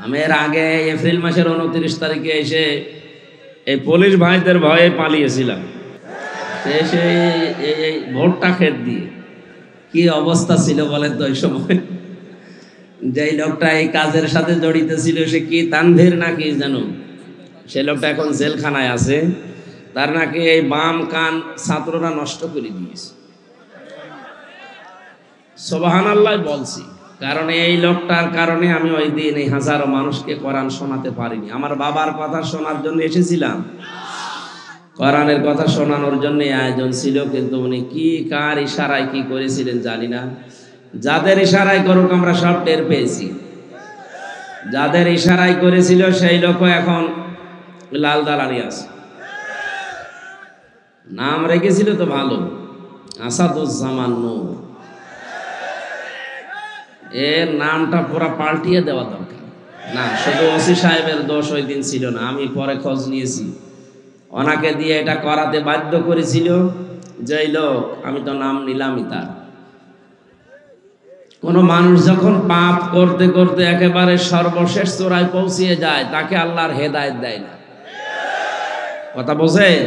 আমি এর আগে এপ্রিল মাসের 29 তারিখে এসে এই পুলিশ ভাইদের ভয়ে পালিয়েছিলাম। এসে এই ভোটটা খেত দিয়ে কি অবস্থা ছিল বলেন তো ওই সময়। যেই লোকটা এই কাজের সাথে জড়িত ছিল সে কি তানভীর নাকি জানো, সে লোকটা এখন জেলখানায় আছে। তার নাকি এই বাম কান ছাত্ররা নষ্ট করে দিয়েছে। সুবহানাল্লাহ বলছি, কারণ এই লোকটার কারণে আমি ওই দিন এই হাজারো মানুষকে কোরআন শোনাতে পারিনি। আমার বাবার কথা শোনার জন্য এসেছিলাম, কোরআনের কথা শোনানোর জন্য আয়োজন ছিল, কিন্তু উনি কি কার ইশারায় কি করেছিলেন জানি না। যাদের ইশারায় করুক আমরা সব টের পেয়েছি। যাদের ইশারায় করেছিল সেই লোক এখন লাল দালানি আছে। নাম রেখেছিল তো ভালো, আসাদুজ্জামান নূর। এর নামটা পুরা পাল্টিয়ে দেওয়া দরকার। না, শুধু ওসি সাহেবের দোষ ওই দিন ছিল না, আমি পরে খোঁজ নিয়েছি। ওনাকে দিয়ে এটা করাতে বাধ্য করেছিল যেই লোক, আমি তো নাম নিলামই তার। কোন মানুষ যখন পাপ করতে করতে একেবারে সর্বশেষ চূড়ায় পৌঁছিয়ে যায়, তাকে আল্লাহর হেদায়েত দেয় না। কথা বোঝেন?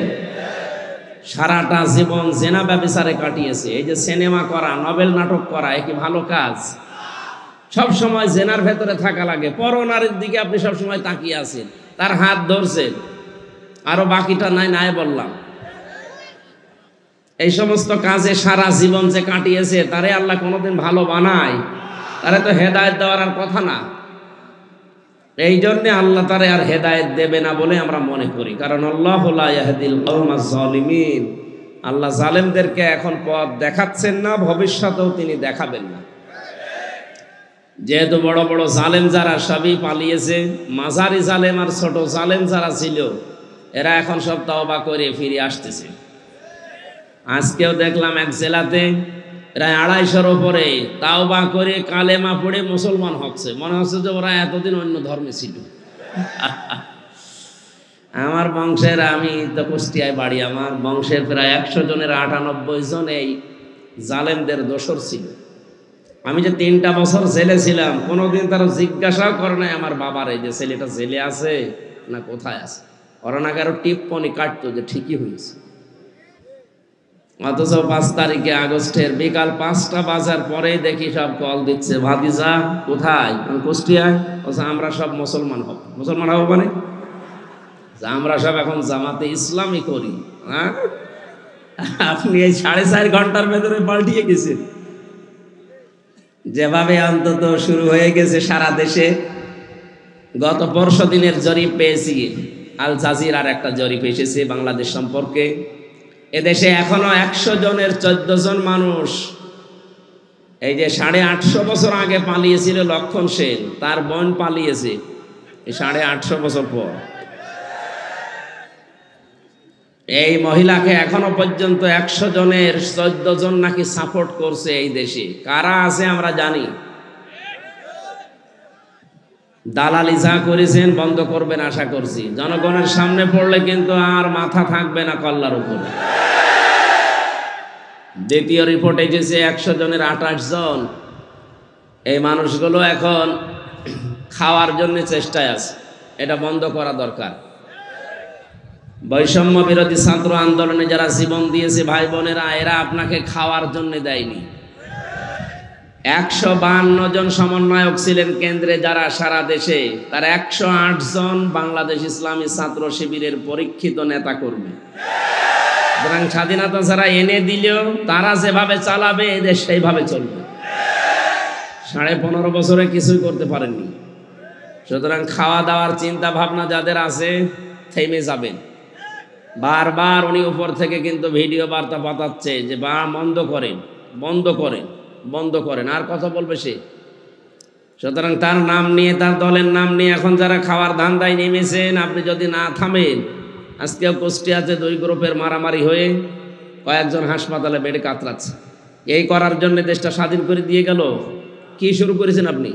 সারাটা জীবন জেনা ব্যভিচারে কাটিয়েছে। এই যে সিনেমা করা, নভেল নাটক করা, এ কি ভালো কাজ? সব সময় জেনার ভেতরে থাকা লাগে। পরনারীর দিকে আপনি সব সময় তাকিয়ে আছেন, তার হাত ধরছেন, আরো বাকিটা নাই বললাম। এই সমস্ত কাজে সারা জীবন যে কাটিয়েছে, তারে আল্লাহ কোনোদিন ভালো বানায়? তারে তো হেদায়েত দেওয়ার আর কথা না। এই জন্যে আল্লাহ তারে আর হেদায়েত দেবে না বলে আমরা মনে করি, কারণ আল্লাহু লা ইয়াহদিল কওমাজ জালিমিন। আল্লাহ জালেমদেরকে এখন পথ দেখাচ্ছেন না, ভবিষ্যতেও তিনি দেখাবেন না। যেহেতু বড় বড় জালেম যারা সবই পালিয়েছে, মাঝারি জালেম আর ছোট জালেম যারা ছিল এরা এখন সব তওবা করে ফিরে আসতেছে। আজকেও দেখলাম এক জেলাতে প্রায় 250-র উপরে তাওবা করে কালেমা পড়ে মুসলমান হচ্ছে। মনে হচ্ছে যে ওরা এতদিন অন্য ধর্মে ছিল। আমার বংশের, আমি তো কুষ্টিয়ায় বাড়ি, আমার বংশের প্রায় 100 জনের 98 জন এই জালেমদের দোসর ছিল। আমি যে 3টা বছর জেলে ছিলাম, কোনোদিন তারা জিজ্ঞাসাও করে নাই আমার বাবার এই যে ছেলেটা জেলে আছে না কোথায় আছে। ওরা না কারো টিপ্পনি কাটতো যে ঠিকই হয়েছে। অথচ 5 তারিখে আগস্টের বিকাল 5টা বাজার পরে দেখি সব কল দিচ্ছে, ভাতিজা কোথায়? কুষ্টিয়ায়। আমরা সব মুসলমান হব। মুসলমান হব মানে আমরা সব এখন জামাতে ইসলামই করি। হ্যাঁ, আপনি এই 4.5 ঘন্টার ভেতরে পাল্টিয়ে গেছেন। যেভাবে অন্তত শুরু হয়ে গেছে সারা দেশে। গত পরশু দিনের জরিপ পেয়েছি, আল জাজিরার একটা জরিপ এসেছে বাংলাদেশ সম্পর্কে। এদেশে এখনো 100 জনের 14 জন মানুষ, এই যে 850 বছর আগে পালিয়েছিল লক্ষণ সেন, তার বোন পালিয়েছে 850 বছর পর। এই মহিলাকে এখনো পর্যন্ত 100 জনের 14 জন নাকি সাপোর্ট করছে এই দেশে। কারা আছে আমরা জানি। দালালি যা করেছেন বন্ধ করবেন আশা করছি। জনগণের সামনে পড়লে কিন্তু আর মাথা থাকবে না কল্লার উপরে। দ্বিতীয় রিপোর্ট এসেছে 100 জনের 28 জন। এই মানুষগুলো এখন খাওয়ার জন্য চেষ্টায় আছে, এটা বন্ধ করা দরকার। বৈষম্য বিরোধী ছাত্র আন্দোলনে যারা জীবন দিয়েছে ভাই বোনেরা, এরা আপনাকে খাওয়ার জন্য দেয়নি। 152 জন সমন্বয়ক ছিলেন কেন্দ্রে যারা সারা দেশে, তার 108 জন বাংলাদেশ ইসলামী ছাত্র শিবিরের পরীক্ষিত নেতা কর্মী। সুতরাং স্বাধীনতা যারা এনে দিলেও তারা যেভাবে চালাবে এদেশ সেইভাবে চলবে। 15.5 বছরে কিছুই করতে পারেননি। সুতরাং খাওয়া দাওয়ার চিন্তা ভাবনা যাদের আছে থেমে যাবেন। বারবার উনি উপর থেকে কিন্তু ভিডিও বার্তা পাঠাচ্ছে যে বন্ধ করেন, বন্ধ করেন, বন্ধ করেন। আর কথা বলবে সে? সুতরাং তার নাম নিয়ে, তার দলের নাম নিয়ে এখন যারা খাওয়ার ধান্দায় নেমেছেন, আপনি যদি না থামেন, আজকেও কুষ্টিয়াতে 2 গ্রুপের মারামারি হয়ে কয়েকজন হাসপাতালে বেডে কাতরাচ্ছে। এই করার জন্য দেশটা স্বাধীন করে দিয়ে গেল। কি শুরু করেছেন আপনি?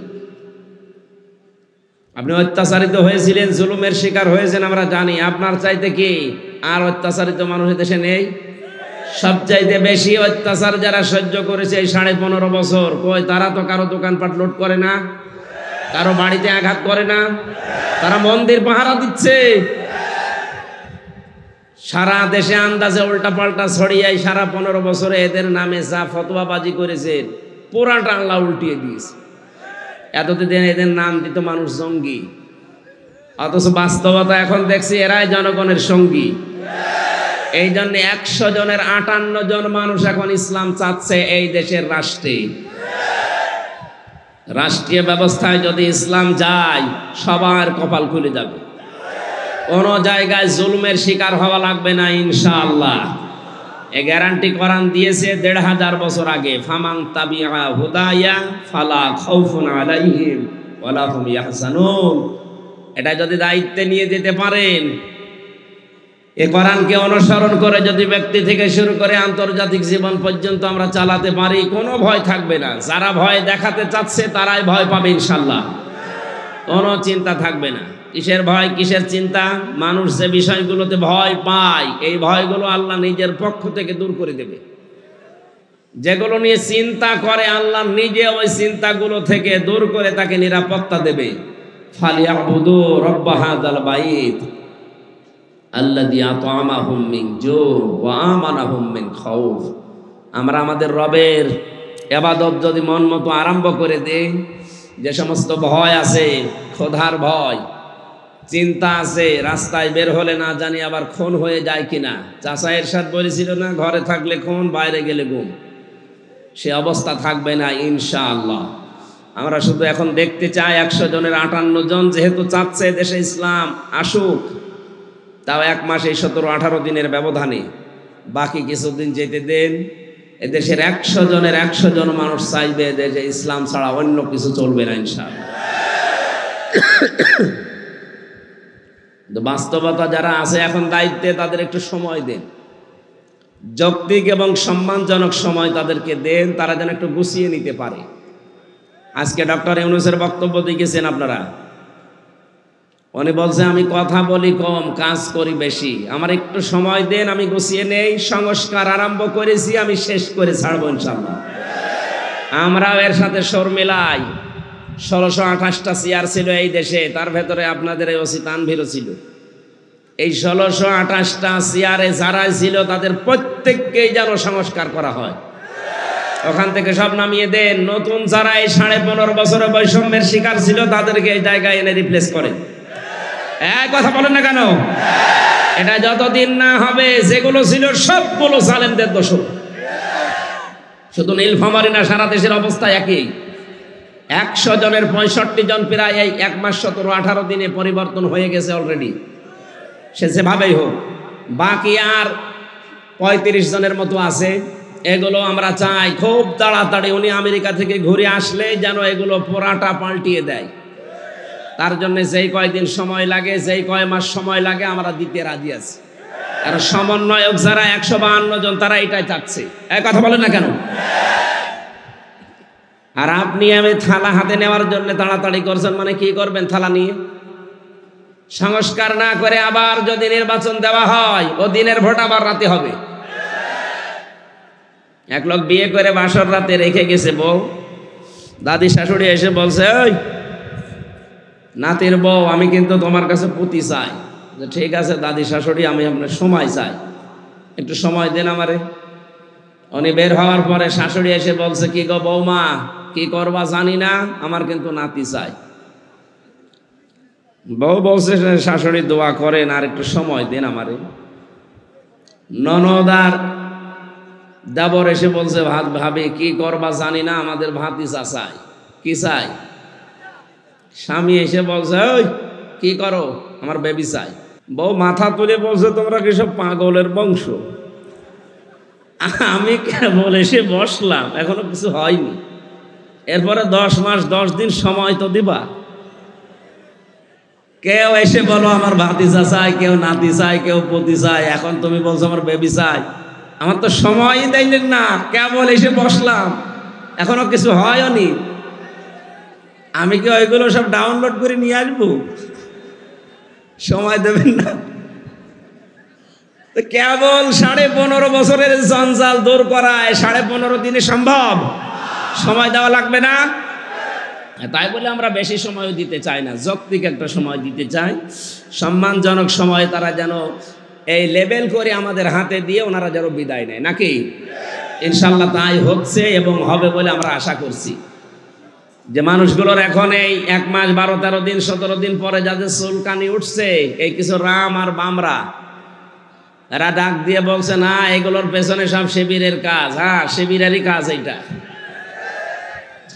আপনি অত্যাচারিত হয়েছিলেন, জুলুমের শিকার হয়েছেন, আমরা জানি। আপনার চাইতে কি আর অত্যাচারিত মানুষের দেশে নেই? সবচাইতে বেশি অত্যাচার যারা সহ্য করেছে এই 15.5 বছর, কই তারা তো কারো দোকানপাট লুট করে না। কারো বাড়িতে আঘাত করে না, তারা মন্দির পাহারা দিচ্ছে। সারা দেশে আন্দাজে উল্টাপাল্টা ছড়িয়াই সারা 15 বছরে এদের নামে যা ফতোয়াবাজি করেছেন পুরাটা আল্লাহ উল্টিয়ে দিয়েছে। এতদিন এদের নাম দিত মানুষ জঙ্গি, অথচ বাস্তবতা এখন দেখছি এরাই জনগণের সঙ্গী। এই জন্য 100 জনের 58 জন মানুষ এখন ইসলাম চাচ্ছে এই দেশের রাষ্ট্রে। রাষ্ট্রীয় ব্যবস্থায় যদি ইসলাম যায় সবার কপাল খুলে যাবে, কোন জায়গায় জুলুমের শিকার হওয়া লাগবে না ইনশাআল্লাহ। এ গ্যারান্টি কোরআন দিয়েছে 1500 বছর আগে, ফামান তাবিআ হুদায়া ফালা খাউফুন আলাইহিম ওয়ালা হুম ইয়াহজানুন। এটা যদি দায়িত্বে নিয়ে যেতে পারেন, এ কোরআনকে অনুসরণ করে যদি ব্যক্তি থেকে শুরু করে আন্তর্জাতিক জীবন পর্যন্ত আমরা চালাতে পারি, কোনো ভয় থাকবে না। যারা ভয় দেখাতে চাচ্ছে তারাই ভয় পাবে ইনশাআল্লাহ, কোনো চিন্তা থাকবে না। কিসের ভয়, কিসের চিন্তা? মানুষ যে বিষয়গুলোতে ভয় পায় এই ভয়গুলো আল্লাহ নিজের পক্ষ থেকে দূর করে দেবে। যেগুলো নিয়ে চিন্তা করে আল্লাহ নিজে ওই চিন্তাগুলো থেকে দূর করে তাকে নিরাপত্তা দেবে। ফালিয়াবুদু রব্ব হাযাল বাইত আল্লাযী আত'আমাহুম মিন জু' ওয়া আমানাহুম মিন খাউফ। আমরা আমাদের রবের ইবাদত যদি মন মতো আরম্ভ করে দেই, যে সমস্ত ভয় আছে, ক্ষুধার ভয়, চিন্তা আছে, রাস্তায় বের হলে না জানি আবার খুন হয়ে যায় কিনা। চাচা এরশাদ বলেছিল না, ঘরে থাকলে খুন, বাইরে গেলে গুম। সে অবস্থা থাকবে না ইনশাআল্লাহ। আমরা শুধু এখন দেখতে চাই 100 জনের 58 জন যেহেতু চাচ্ছে দেশে ইসলাম আসুক, তাও 1 মাস এই 17-18 দিনের ব্যবধানে, বাকি কিছুদিন যেতে দেন। এদেশের 100 জনের 100 জন মানুষ চাইবে দেশে ইসলাম ছাড়া অন্য কিছু চলবে না ইনশাআল্লাহ। বাস্তবতা যারা আছে এখন দায়িত্বে, তাদের একটু সময় দেন, যৌক্তিক এবং সম্মানজনক সময় তাদেরকে দেন, তারা যেন একটু গুছিয়ে নিতে পারে। আজকে ডক্টর ইউনূসের বক্তব্য দেখেছেন আপনারা, উনি বলছে আমি কথা বলি কম, কাজ করি বেশি, আমার একটু সময় দেন, আমি গুছিয়ে নেই। সংস্কার আরম্ভ করেছি, আমি শেষ করে ছাড়বো ইনশাআল্লাহ। আমরাও এর সাথে সুর মিলাই। 1628টা চেয়ার ছিল এই দেশে, তার ভেতরে আপনাদের এই ওসি তানভীরও ছিল। এই 1628টা চেয়ারে যারা ছিল তাদের প্রত্যেককেই যেন সংস্কার করা হয়, ওখান থেকে সব নামিয়ে দেন। নতুন যারা এই 15.5 বছরে বৈষম্যের শিকার ছিল তাদেরকে এই জায়গায় এনে রিপ্লেস করে। এক কথা বলেন না কেন? এটা যতদিন না হবে যেগুলো ছিল সবগুলো জালেমদের দোষ। শুধু নীলফামারী না, সারা দেশের অবস্থা একই। 100 জনের 65 জন প্রায় এই 1 মাস 17-18 দিনে পরিবর্তন হয়ে গেছে অলরেডি, সে যেভাবেই হোক। বাকি আর 35 জনের মতো আছে। এগুলো আমরা চাই খুব তাড়াতাড়ি উনি আমেরিকা থেকে ঘুরে আসলে যেন এগুলো পোড়াটা পাল্টিয়ে দেয়। তার জন্য যেই কয়দিন সময় লাগে, যেই কয় মাস সময় লাগে আমরা দিতে রাজি আছি। আর সমন্বয়ক যারা 152 জন তারা এটাই চাচ্ছে। এক কথা বলেন না কেন? আর আপনি আমি থালা হাতে নেওয়ার জন্য তাড়াতাড়ি করছেন, মানে কি করবেন থালা নিয়ে? সংস্কার না করে আবার যদি নির্বাচন দেওয়া হয়, ও দিনের ভোট আবার রাতে হবে। এক লোক বিয়ে করে বাসর রাতে রেখে গেছে বউ, দাদি শাশুড়ি এসে বলছে, ওই নাতির বউ, আমি কিন্তু তোমার কাছে পুতি চাই। যে ঠিক আছে দাদি শাশুড়ি, আমি আপনার সময় চাই, একটু সময় দেন আমারে। উনি বের হওয়ার পরে শাশুড়ি এসে বলছে, কি গো বৌমা, কি করবা জানি না, আমার কিন্তু নাতি চাই। বউ বলছে, শাশুড়ি দোয়া করেন, আর একটু সময় দেন আমারে। ননদার দেবর এসে বলছে, ভাবি কি করবা জানি না, আমাদের ভাতিজা চাই। কি চাই? স্বামী এসে বলছে, ওই কি করো, আমার বেবি চাই। বউ মাথা তুলে বলছে, তোমরা কি সব পাগলের বংশ? আমি কেবল এসে বসলাম, এখনো কিছু হয়নি, এরপরে 10 মাস 10 দিন সময় তো দিবা। কেউ এসে বলো আমার ভাতিজা চাই, কেউ নাতি চাই, কেউ পতি চাই, এখন তুমি বলছো আমার বেবি চাই। আমার তো সময়ই দিলেন না, কেবল এসে বসলাম, এখনো কিছু হয়নি। আমি কি ওইগুলো সব ডাউনলোড করে নিয়ে আসবো? সময় দেবেন না? কেবল 15.5 বছরের জঞ্জাল দূর করায় 15.5 দিনে সম্ভব? সময় দেওয়া লাগবে না? তাই বলে আমরা বেশি সময় দিতে চাই না, যৌক্তিক একটা সময় দিতে চাই, সম্মানজনক সময় তারা যেন এই লেবেল করে আমাদের হাতে দিয়ে ওনারা যেন বিদায় নেয়, নাকি? ইনশাল্লাহ তাই হচ্ছে এবং হবে বলে আমরা আশা করছি। যে মানুষগুলোর এখন এই 1 মাস 12-13 দিন 17 দিন পরে যাদের চুলকানি উঠছে, এই কিছু রাম আর বামরা, এরা ডাক দিয়ে বলছে না এগুলোর পেছনে সব শিবিরের কাজ। হ্যাঁ, শিবিরেরই কাজ এইটা।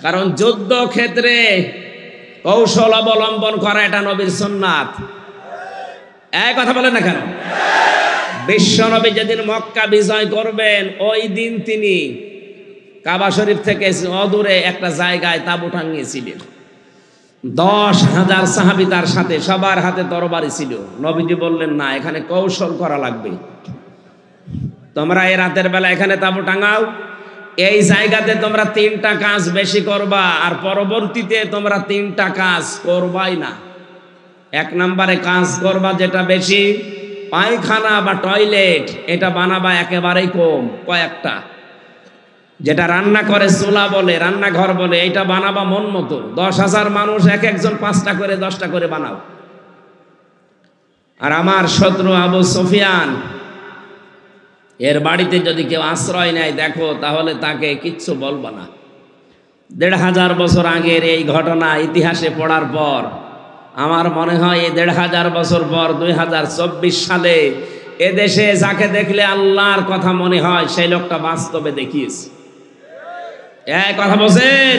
কারণ যুদ্ধ ক্ষেত্রে কৌশল অবলম্বন করা এটা নবীর সুন্নাত। এই কথা বলেন না কেন? বিশ্ব নবী যেদিন মক্কা বিজয় করবেন ওই দিন তিনি কাবা শরীফ থেকে অদূরে একটা জায়গায় তাঁবু টাঙিয়েছিলেন। 10,000 সাহাবী তার সাথে, সবার হাতে তরবারি ছিল। নবীজি বললেন না, এখানে কৌশল করা লাগবে, তোমরা এই রাতের বেলা এখানে তাঁবু টাঙাও, এই জায়গাতে তোমরা 3টা কাজ বেশি করবা, আর পরবর্তীতে তোমরা 3টা কাজ করবাই না। 1 নম্বরে কাজ করবা যেটা বেশি, পায়খানা বা টয়লেট এটা বানাবা একেবারেই কম, কয়েকটা। যেটা রান্না করে চুলা বলে, রান্নাঘর বলে, এটা বানাবা মন মতো। 10,000 মানুষ এক একজন 5টা করে 10টা করে বানাও। আর আমার শত্রু আবু সুফিয়ান এর বাড়িতে যদি কেউ আশ্রয় নেয় দেখো, তাহলে তাকে কিচ্ছু বলবা না। 1,500 বছর আগের এই ঘটনা ইতিহাসে পড়ার পর আমার মনে হয় এই 1,500 বছর পর 2024 সালে এদেশে যাকে দেখলে আল্লাহর কথা মনে হয় সেই লোকটা বাস্তবে দেখিয়েছে। এই কথা বলছেন?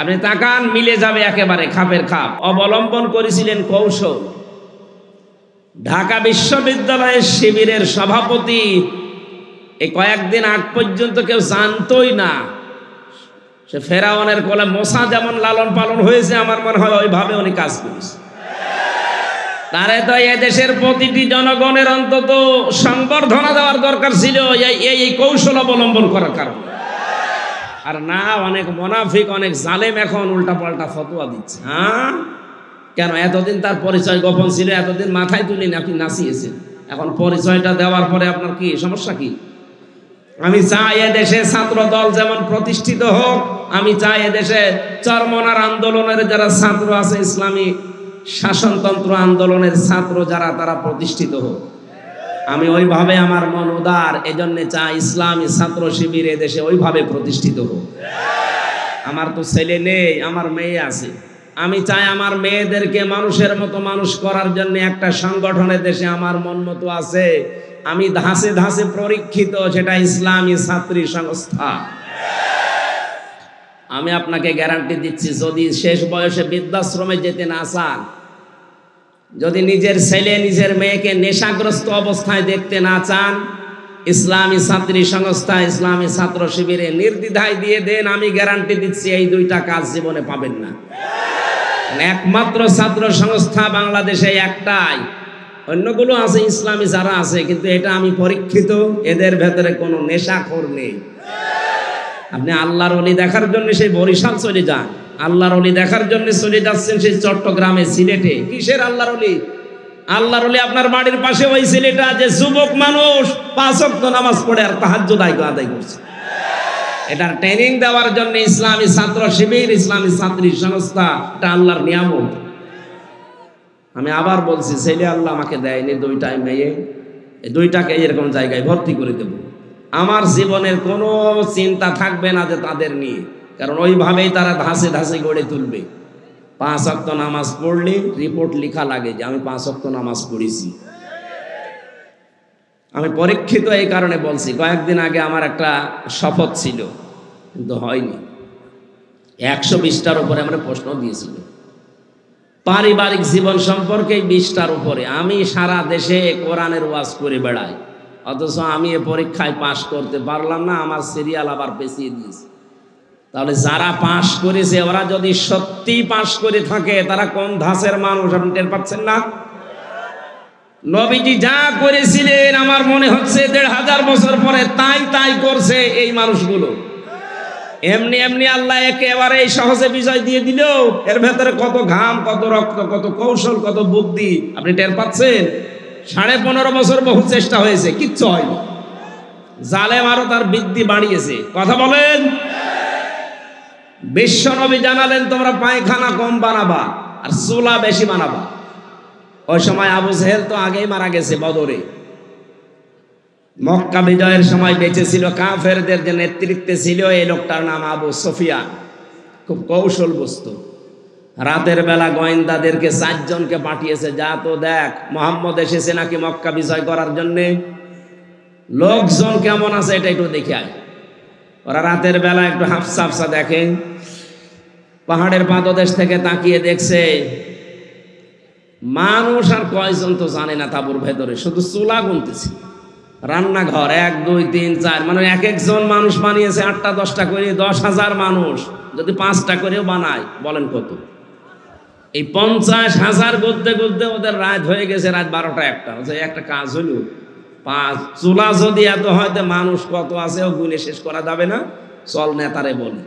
আপনি তাকান, মিলে যাবে একেবারে খাপের খাপ। অবলম্বন করেছিলেন কৌশল। ঢাকা বিশ্ববিদ্যালয়ের শিবিরের সভাপতি এই কয়েকদিন আগ পর্যন্ত কেউ জানতোই না সে ফেরাউনের কোলে মোসা যেমন লালন পালন হয়েছে, আমার মনে হয় ওইভাবে উনি কাজ করেছে। তারে তো এদেশের প্রতিটি জনগণের অন্তত সংবর্ধনা দেওয়ার দরকার ছিল এই কৌশল অবলম্বন করার কারণে। আর না, অনেক মুনাফিক, অনেক জালেম এখন উল্টাপাল্টা ফতোয়া দিচ্ছে। হ্যাঁ, কেন? এতদিন তার পরিচয় গোপন ছিল, এতদিন মাথায় তুলে আপনি নাচিয়েছেন, এখন পরিচয়টা দেওয়ার পরে আপনার কি সমস্যা? কি আমি চাই এদেশে ছাত্র দল যেমন প্রতিষ্ঠিত হোক, আমি চাই এদেশে চরমনার আন্দোলনের যারা ছাত্র আছে, ইসলামী শাসনতন্ত্র আন্দোলনের ছাত্র যারা, তারা প্রতিষ্ঠিত হোক। আমি ওইভাবে, আমার মন উদার, এজন্য চাই ইসলামী ছাত্র শিবির এদেশে ওইভাবে প্রতিষ্ঠিত হোক। আমার তো ছেলে নেই, আমার মেয়ে আছে। আমি চাই আমার মেয়েদেরকে মানুষের মতো মানুষ করার জন্য একটা সংগঠনের দেশে আমার মন মতো আছে, আমি ধাঁচে ধাঁচে পরীক্ষিত, সেটা ইসলামী ছাত্রী সংস্থা। আমি আপনাকে গ্যারান্টি দিচ্ছি, যদি শেষ বয়সে বৃদ্ধাশ্রমে যেতে না চান, যদি নিজের ছেলে নিজের মেয়েকে নেশাগ্রস্ত অবস্থায় দেখতে না চান, ইসলামী ছাত্রী সংস্থা, ইসলামী ছাত্র শিবিরে নির্দ্বিধায় দিয়ে দেন, আমি গ্যারান্টি দিচ্ছি এই 2টা কাজ জীবনে পাবেন না। একমাত্র ছাত্র সংস্থা বাংলাদেশে একটাই, অন্যগুলো আছে ইসলামী যারা আছে, কিন্তু এটা আমি পরীক্ষিত, এদের ভেতরে কোনো নেশাখোর নেই। আপনি আল্লাহর ওলি দেখার জন্য সেই বরিশাল চলে যান, আল্লাহর ওলি দেখার জন্য চলে যাচ্ছেন সেই চট্টগ্রামে, সিলেটে। কিসের আল্লাহর ওলি? আল্লাহর ওলি আপনার বাড়ির পাশে ওই ছেলেটা যে যুবক মানুষ 5 ওয়াক্ত নামাজ পড়ে আর তাহাজ্জুদ আদায় করছে। এটার ট্রেনিং দেওয়ার জন্য ইসলামী ছাত্র শিবির, ইসলামী ছাত্রী সংস্থা, এটা আল্লাহর নিয়ামত। আমি আবার বলছি, ছেলে আল্লাহ আমাকে দেয়নি, 2টাই মেয়ে, এই 2টাকে এরকম জায়গায় ভর্তি করে দেব। আমার জীবনের কোনো চিন্তা থাকবে না যে তাদের নিয়ে, কারণ ওইভাবেই তারা ধাঁচে ধাঁচে গড়ে তুলবে। 5 ওয়াক্ত নামাজ পড়লে রিপোর্ট লেখা লাগে যে আমি 5 ওয়াক্ত নামাজ পড়েছি। আমি পরীক্ষিত এই কারণে বলছি, কয়েকদিন আগে আমার একটা শপথ ছিল, কিন্তু হয়নি। 120টার উপরে আমরা প্রশ্ন দিয়েছিল, পারিবারিক জীবন সম্পর্কে 20টার উপরে। আমি সারা দেশে কোরআনের ওয়াজ করে বেড়াই, অথচ আমি এ পরীক্ষায় পাশ করতে পারলাম না, আমার সিরিয়াল আবার পেছিয়ে দিয়েছে। তাহলে যারা পাশ করেছে ওরা যদি সত্যি পাশ করে থাকে, তারা কোন ধাঁচের মানুষ আপনি টের পাচ্ছেন না? নবীজি যা করেছিলেন আমার মনে হচ্ছে 1,500 বছর পরে তাই করছে এই মানুষগুলো। এমনি এমনি আল্লাহ একেবারে সহজে বিজয় দিয়ে দিল। এর ভেতরে কত ঘাম, কত রক্ত, কত কৌশল, কত বুদ্ধি আপনি টের পাচ্ছেন? 15.5 বছর বহু চেষ্টা হয়েছে, কিচ্ছু হয়নি। জালেম আরো তার বৃদ্ধি বাড়িয়েছে। কথা বলেন। বিশ্ব নবী জানালেন তোমরা পায়খানা কম বানাবা আর চুলা বেশি বানাবা। ওই সময় আবু জেহেল তো আগেই মারা গেছে বদরে। মক্কা বিজয়ের সময় বেঁচে ছিল, কাফেরদের যে নেতৃত্বে ছিল এই লোকটার নাম আবু সুফিয়ান। খুব কৌশল বস্তু। রাতের বেলা গোয়েন্দাদেরকে 4 জনকে পাঠিয়েছে, যা তো দেখ মোহাম্মদ এসেছে নাকি মক্কা বিজয় করার জন্যে, লোকজন কেমন আছে এটা একটু দেখে আয়। ওরা রাতের বেলা একটু হাফসা হাফসা দেখে, পাহাড়ের পাদদেশ থেকে তাকিয়ে দেখছে মানুষ আর কয়জন তো জানে না তাঁবুর ভেতরে, শুধু চুলা গুনতেছে। রান্নাঘর 1 2 3 4, মানে এক একজন মানুষ বানিয়েছে 8টা 10টা করে। 10,000 মানুষ যদি 5টা করেও বানায়, বলেন কত? এই 50,000 করতে করতে ওদের রাত হয়ে গেছে, রাত 12টা 1টা। একটা কাজ হলো, 5 চুলা যদি এত হয় তো মানুষ কত আছে ও গুনে শেষ করা যাবে না, চল নেতারে বলি।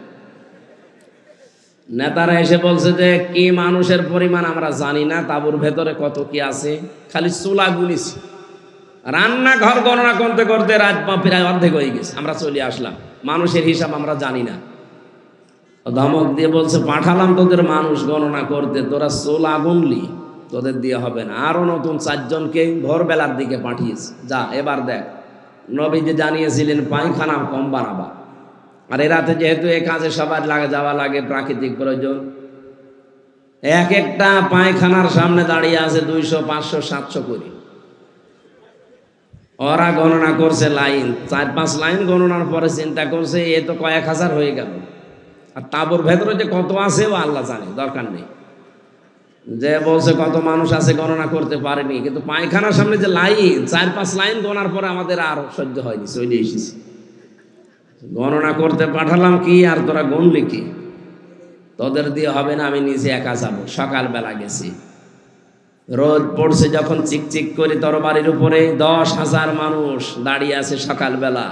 নেতারা এসে বলছে যে কি মানুষের পরিমাণ আমরা জানি না, তাঁবুর ভেতরে কত কি আছে, খালি চুলা গুনিছি। রান্নাঘর গণনা করতে করতে রাত প্রায় অর্ধেক হয়ে গেছে, আমরা চলে আসলাম, মানুষের হিসাব আমরা জানি না। ধমক দিয়ে বলছে পাঠালাম তোদের মানুষ গণনা করতে, তোরা চুলা গুনলি, তোদের দিয়ে হবে না। আরো নতুন 4 জনকে ভোরবেলার দিকে পাঠিয়েছে, যা এবার দেখ। নবী যে জানিয়েছিলেন পায়খানা কম বানাবা, আর এ রাতে যেহেতু এ কাজে সবার যাওয়া লাগে, প্রাকৃতিক প্রয়োজন, এক একটা পায়খানার সামনে দাঁড়িয়ে আছে 200 500 700 করে। ওরা গণনা করছে লাইন, 4-5 লাইন গণনার পরে চিন্তা করছে এ তো কয়েক হাজার হয়ে গেল, আর তাঁবুর ভেতরে যে কত আছে ও আল্লাহ জানে, দরকার নেই। যে বলছে কত মানুষ আছে গণনা করতে পারেনি, কিন্তু পায়খানার সামনে যে লাইন, 4-5 লাইন গণার পরে আমাদের আর সহ্য হয়নি, চলে এসেছি। গণনা করতে পাঠালাম কি, আর তোরা গুনলি কি? তোদের দিয়ে হবে না, আমি নিজে একা যাবো। সকালবেলা গেছি, রোদ পড়ছে যখন, চিকচিক করে তরবারির উপরে 10,000 মানুষ দাঁড়িয়ে আছে সকালবেলা।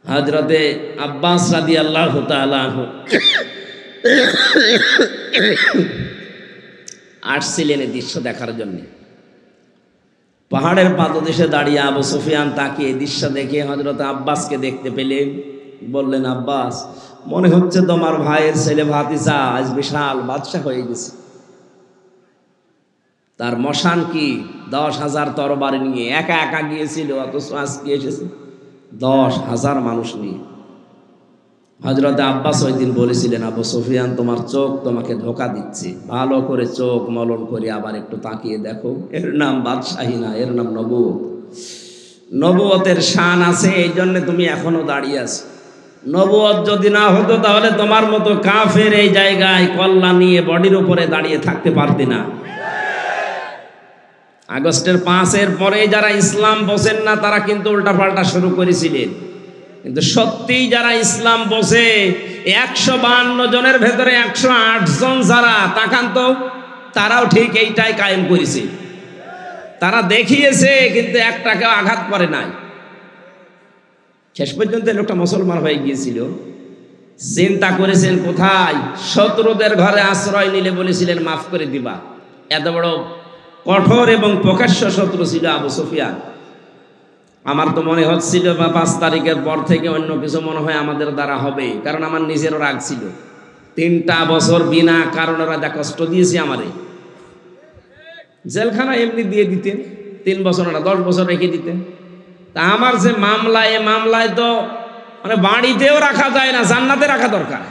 হযরতে আব্বাস রাদিয়াল্লাহু তাআলা আসছিলেন এই দৃশ্য দেখার জন্য। পাহাড়ের পাদদেশে দাঁড়িয়ে আবু সুফিয়ান তাকিয়ে দৃশ্য দেখে হযরত আব্বাসকে দেখতে পেলেন। বললেন, আব্বাস, মনে হচ্ছে তোমার ভাইয়ের ছেলে ভাতিজা আজ বিশাল বাদশা হয়ে গেছে। তার মশান কি 10,000 তরবারি নিয়ে একা একা গিয়েছিল, অথচ আজকে এসেছে 10,000 মানুষ নিয়ে। হযরত আব্বাস ওই দিন বলেছিলেন, আবু সুফিয়ান তোমার চোখ তোমাকে ধোকা দিচ্ছে, ভালো করে চোখ মলন করে আবার একটু তাকিয়ে দেখো, এর নাম বাদশাহী না, এর নাম নবুয়ত। নবুয়তের শান আছে, এই জন্য তুমি এখনো দাঁড়িয়ে আছো। নবুয়ত যদি না হতো তাহলে তোমার মতো কাফের এই জায়গায় কল্লা নিয়ে বডির উপরে দাঁড়িয়ে থাকতে পারতে না। আগস্টের 5-এর পরে যারা ইসলাম বোঝেন না তারা কিন্তু উল্টাপাল্টা শুরু করেছিলেন, কিন্তু সত্যিই যারা ইসলাম বোঝে 152 জনের ভেতরে 108 জন যারা, তাকান তো, তারাও ঠিক এইটাই কায়েম করেছে। তারা দেখিয়েছে, কিন্তু একটাকেও আঘাত করে নাই। শেষ পর্যন্ত লোকটা মুসলমান হয়ে গিয়েছিল। চিন্তা করেছেন কোথায়? শত্রুদের ঘরে আশ্রয় নিলে বলেছিলেন মাফ করে দিবা। এত বড় কঠোর এবং প্রকাশ্য শত্রু ছিল আবু সুফিয়ান। আমার তো মনে হচ্ছিল বা 5 তারিখের পর থেকে অন্য কিছু মনে হয় আমাদের দ্বারা হবে, কারণ আমার নিজেরও রাগ ছিল। 3টা বছর বিনা কারণে রাজা কষ্ট দিয়েছে আমারে। জেলখানা এমনি দিয়ে দিতেন, 3 বছর না 10 বছর রেখে দিতেন। তা আমার যে মামলা, এ মামলায় তো মানে বাড়িতেও রাখা যায় না, জান্নাতে রাখা দরকার।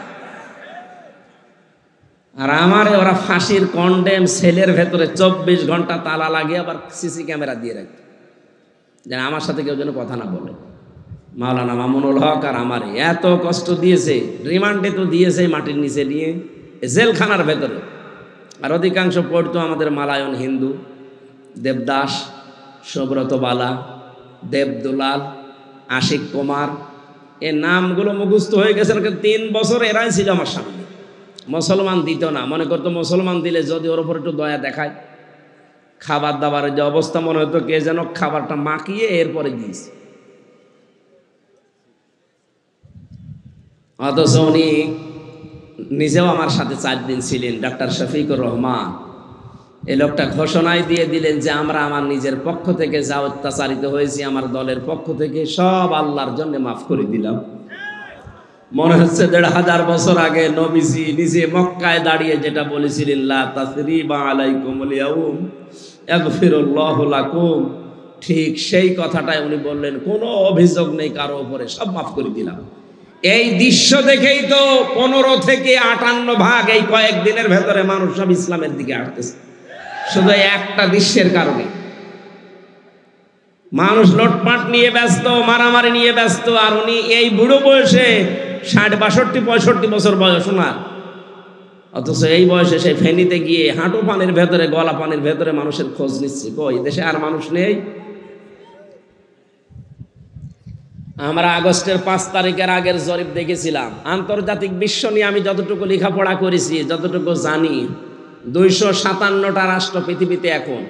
আর আমারে ওরা ফাঁসির কন্ডেম সেলের ভেতরে 24 ঘন্টা তালা লাগিয়ে আবার সিসি ক্যামেরা দিয়ে রাখত, যেন আমার সাথে কেউ যেন কথা না বলে। মাওলানা মামুনুল হক আর আমারে এত কষ্ট দিয়েছে, রিমান্ডে তো দিয়েছে মাটির নিচে নিয়ে, জেলখানার ভেতরে। আর অধিকাংশ পড়তো আমাদের মালায়ন হিন্দু, দেবদাস, সুব্রত বালা, দেবদুলাল, আশিক কুমার, এ নামগুলো মুখস্থ হয়ে গেছে। 3 বছর এরাই ছিল আমার সামনে। মুসলমান দিত না, মনে করতো মুসলমান দিলে যদি ওর উপর একটু দয়া দেখায়। খাবার দাবারের যে অবস্থা, মনে হতো কে যেন খাবারটা মাখিয়ে এরপরে দিয়েছে। অথচ উনি নিজেও আমার সাথে 4 দিন ছিলেন, ডাক্তার শফিকুর রহমান। এই লোকটা ঘোষণায় দিয়ে দিলেন যে আমরা আমার নিজের পক্ষ থেকে যা অত্যাচারিত হয়েছি, আমার দলের পক্ষ থেকে সব আল্লাহর জন্য মাফ করে দিলাম। মনে হচ্ছে ১৫০০ বছর আগে নবীজি নিজে মক্কায় দাঁড়িয়ে যেটা বলেছিলেন, লা তাসরিবা আলাইকুমুল ইয়াউম ইয়াগফিরুল্লাহু লাকুম, ঠিক সেই কথাটাই উনি বললেন, কোনো অভিযোগ নেই কারো উপরে, সব মাফ করে দিলাম। এই দৃশ্য দেখেই তো ১৫ থেকে ৫৮ এই কয়েকদিনের ভেতরে মানুষ সব ইসলামের দিকে আসতেছে, শুধু একটা দৃশ্যের কারণে। মানুষ লুটপাট নিয়ে ব্যস্ত, মারামারি নিয়ে ব্যস্ত, আর উনি এই বুড়ো বয়সে ৬০, ৬২, ৬৫ বছর বয়স ওনার, অথচ এই বয়সে সেই ফেনীতে গিয়ে হাঁটু পানির ভেতরে, গলা পানির ভেতরে মানুষের খোঁজ নিচ্ছে। কই দেশে আর মানুষ নেই? আমরা আগস্টের ৫ তারিখের আগের জরিপ দেখেছিলাম। আন্তর্জাতিক বিশ্ব নিয়ে আমি যতটুকু লেখাপড়া করেছি, যতটুকু জানি, ২৫৭টা রাষ্ট্র পৃথিবীতে এখন,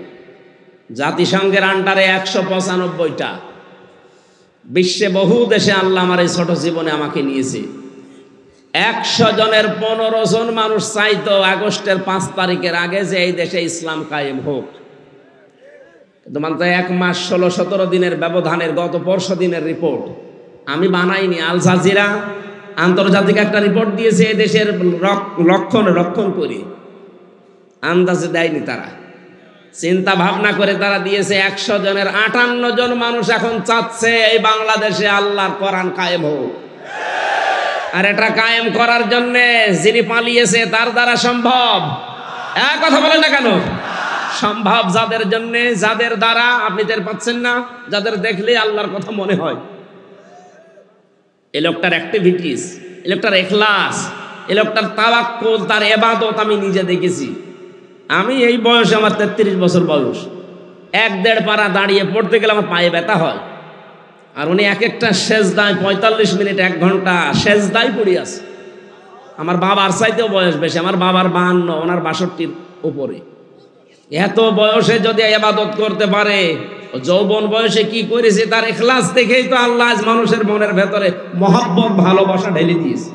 জাতিসংঘের আন্ডারে ১৯৫টা। বিশ্বে বহু দেশে আল্লাহ আমার এই ছোট জীবনে আমাকে নিয়েছে। ১০০ জনের ১৫ জন মানুষ চাইতো আগস্টের ৫ তারিখের আগে যে এই দেশে ইসলাম কায়েম হোক। কিন্তু মাত্র ১ মাস ১৬-১৭ দিনের ব্যবধানের, গত পরশু দিনের রিপোর্ট আমি বানাইনি, আল জাজিরা আন্তর্জাতিক একটা রিপোর্ট দিয়েছে, এই দেশের রক্ষণ করি, আন্দাজে দেয়নি তারা, চিন্তা ভাবনা করে তারা দিয়েছে। ১০০ জনের ৫৮ জন মানুষ এখন চাচ্ছে এই বাংলাদেশে আল্লাহর কোরআন কায়েম হোক। আর এটা কায়েম করার জন্য যিনি পালিয়েছে তার দ্বারা সম্ভব? এক কথা বলেন না কেন? সম্ভব যাদের জন্য, যাদের দ্বারা আপনি টের পাচ্ছেন না, যাদের দেখলে আল্লাহর কথা মনে হয়। এই লোকটার অ্যাক্টিভিটিস, এই লোকটার ইখলাস, এই লোকটার তাওয়াক্কুল, তার ইবাদত আমি নিজে দেখেছি। আমি এই বয়সে, আমার ৩৩ বছর বয়স, ১-১.৫ পারা দাঁড়িয়ে পড়তে গেলে আমার পায়ে ব্যথা হয়। আর উনি এক একটা সেজদায় ৪৫ মিনিট, ১ ঘন্টা সেজদায় পড়ে আছে। আমার বাবার চাইতেও বয়স বেশি, আমার বাবার ৫২, ওনার ৬২-র উপরে। এত বয়সে যদি ইবাদত করতে পারে, যৌবন বয়সে কি করেছে তার ইখলাস দেখেই তো আল্লাহ আজ মানুষের মনের ভেতরে মহব্বত, ভালোবাসা ঢেলে দিয়েছে।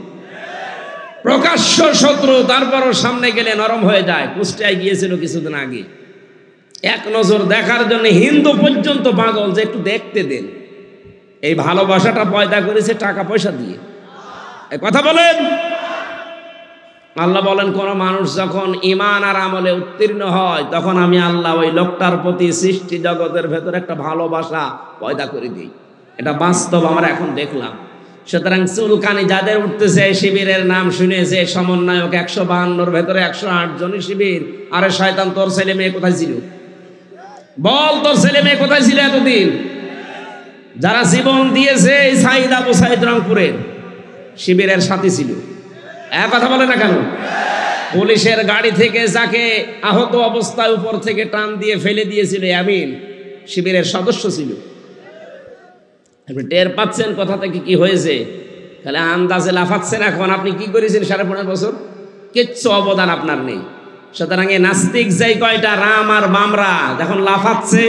প্রকাশ্য শত্রু, তারপরও সামনে গেলে নরম হয়ে যায়। কুষ্টিয়ায় গিয়েছিল কিছুদিন আগে, এক নজর দেখার জন্য হিন্দু পর্যন্ত পাগল যে একটু দেখতে দেন। এই ভালোবাসাটা পয়দা করেছে টাকা পয়সা দিয়ে। এই কথা বলেন। আল্লাহ বলেন, কোন মানুষ যখন ঈমান আর আমলে উত্তীর্ণ হয়, তখন আমি আল্লাহ ওই লোকটার প্রতি সৃষ্টি জগতের ভেতরে একটা ভালোবাসা পয়দা করে দিই। এটা বাস্তব, আমরা এখন দেখলাম। সুতরাং চুলকানি যাদের উঠতেছে, শিবিরের নাম শুনেছে, সমন্বয়ক ১৫২-র ভেতরে ১০৮ জনই শিবির। আরে শয়তান, তোর ছেলে মেয়ে কোথায় ছিল? বল, তোর ছেলে মেয়ে কোথায় ছিল এতদিন? যারা জীবন দিয়েছে এই সাইদ আবু সাইদ রংপুরের শিবিরের সাথী ছিল। এক কথা বলে না কেন? পুলিশের গাড়ি থেকে যাকে আহত অবস্থায় উপর থেকে টান দিয়ে ফেলে দিয়েছিল, আমিন শিবিরের সদস্য ছিল। আপনি টের পাচ্ছেন কোথা থেকে কি হয়েছে? তাহলে আন্দাজে লাফাচ্ছেন। এখন আপনি কি করেছেন ১৫.৫ বছর? কিচ্ছু অবদান আপনার নেই। সুতরাং এই নাস্তিক যেই কয়টা রাম আর বামরা যখন লাফাচ্ছে,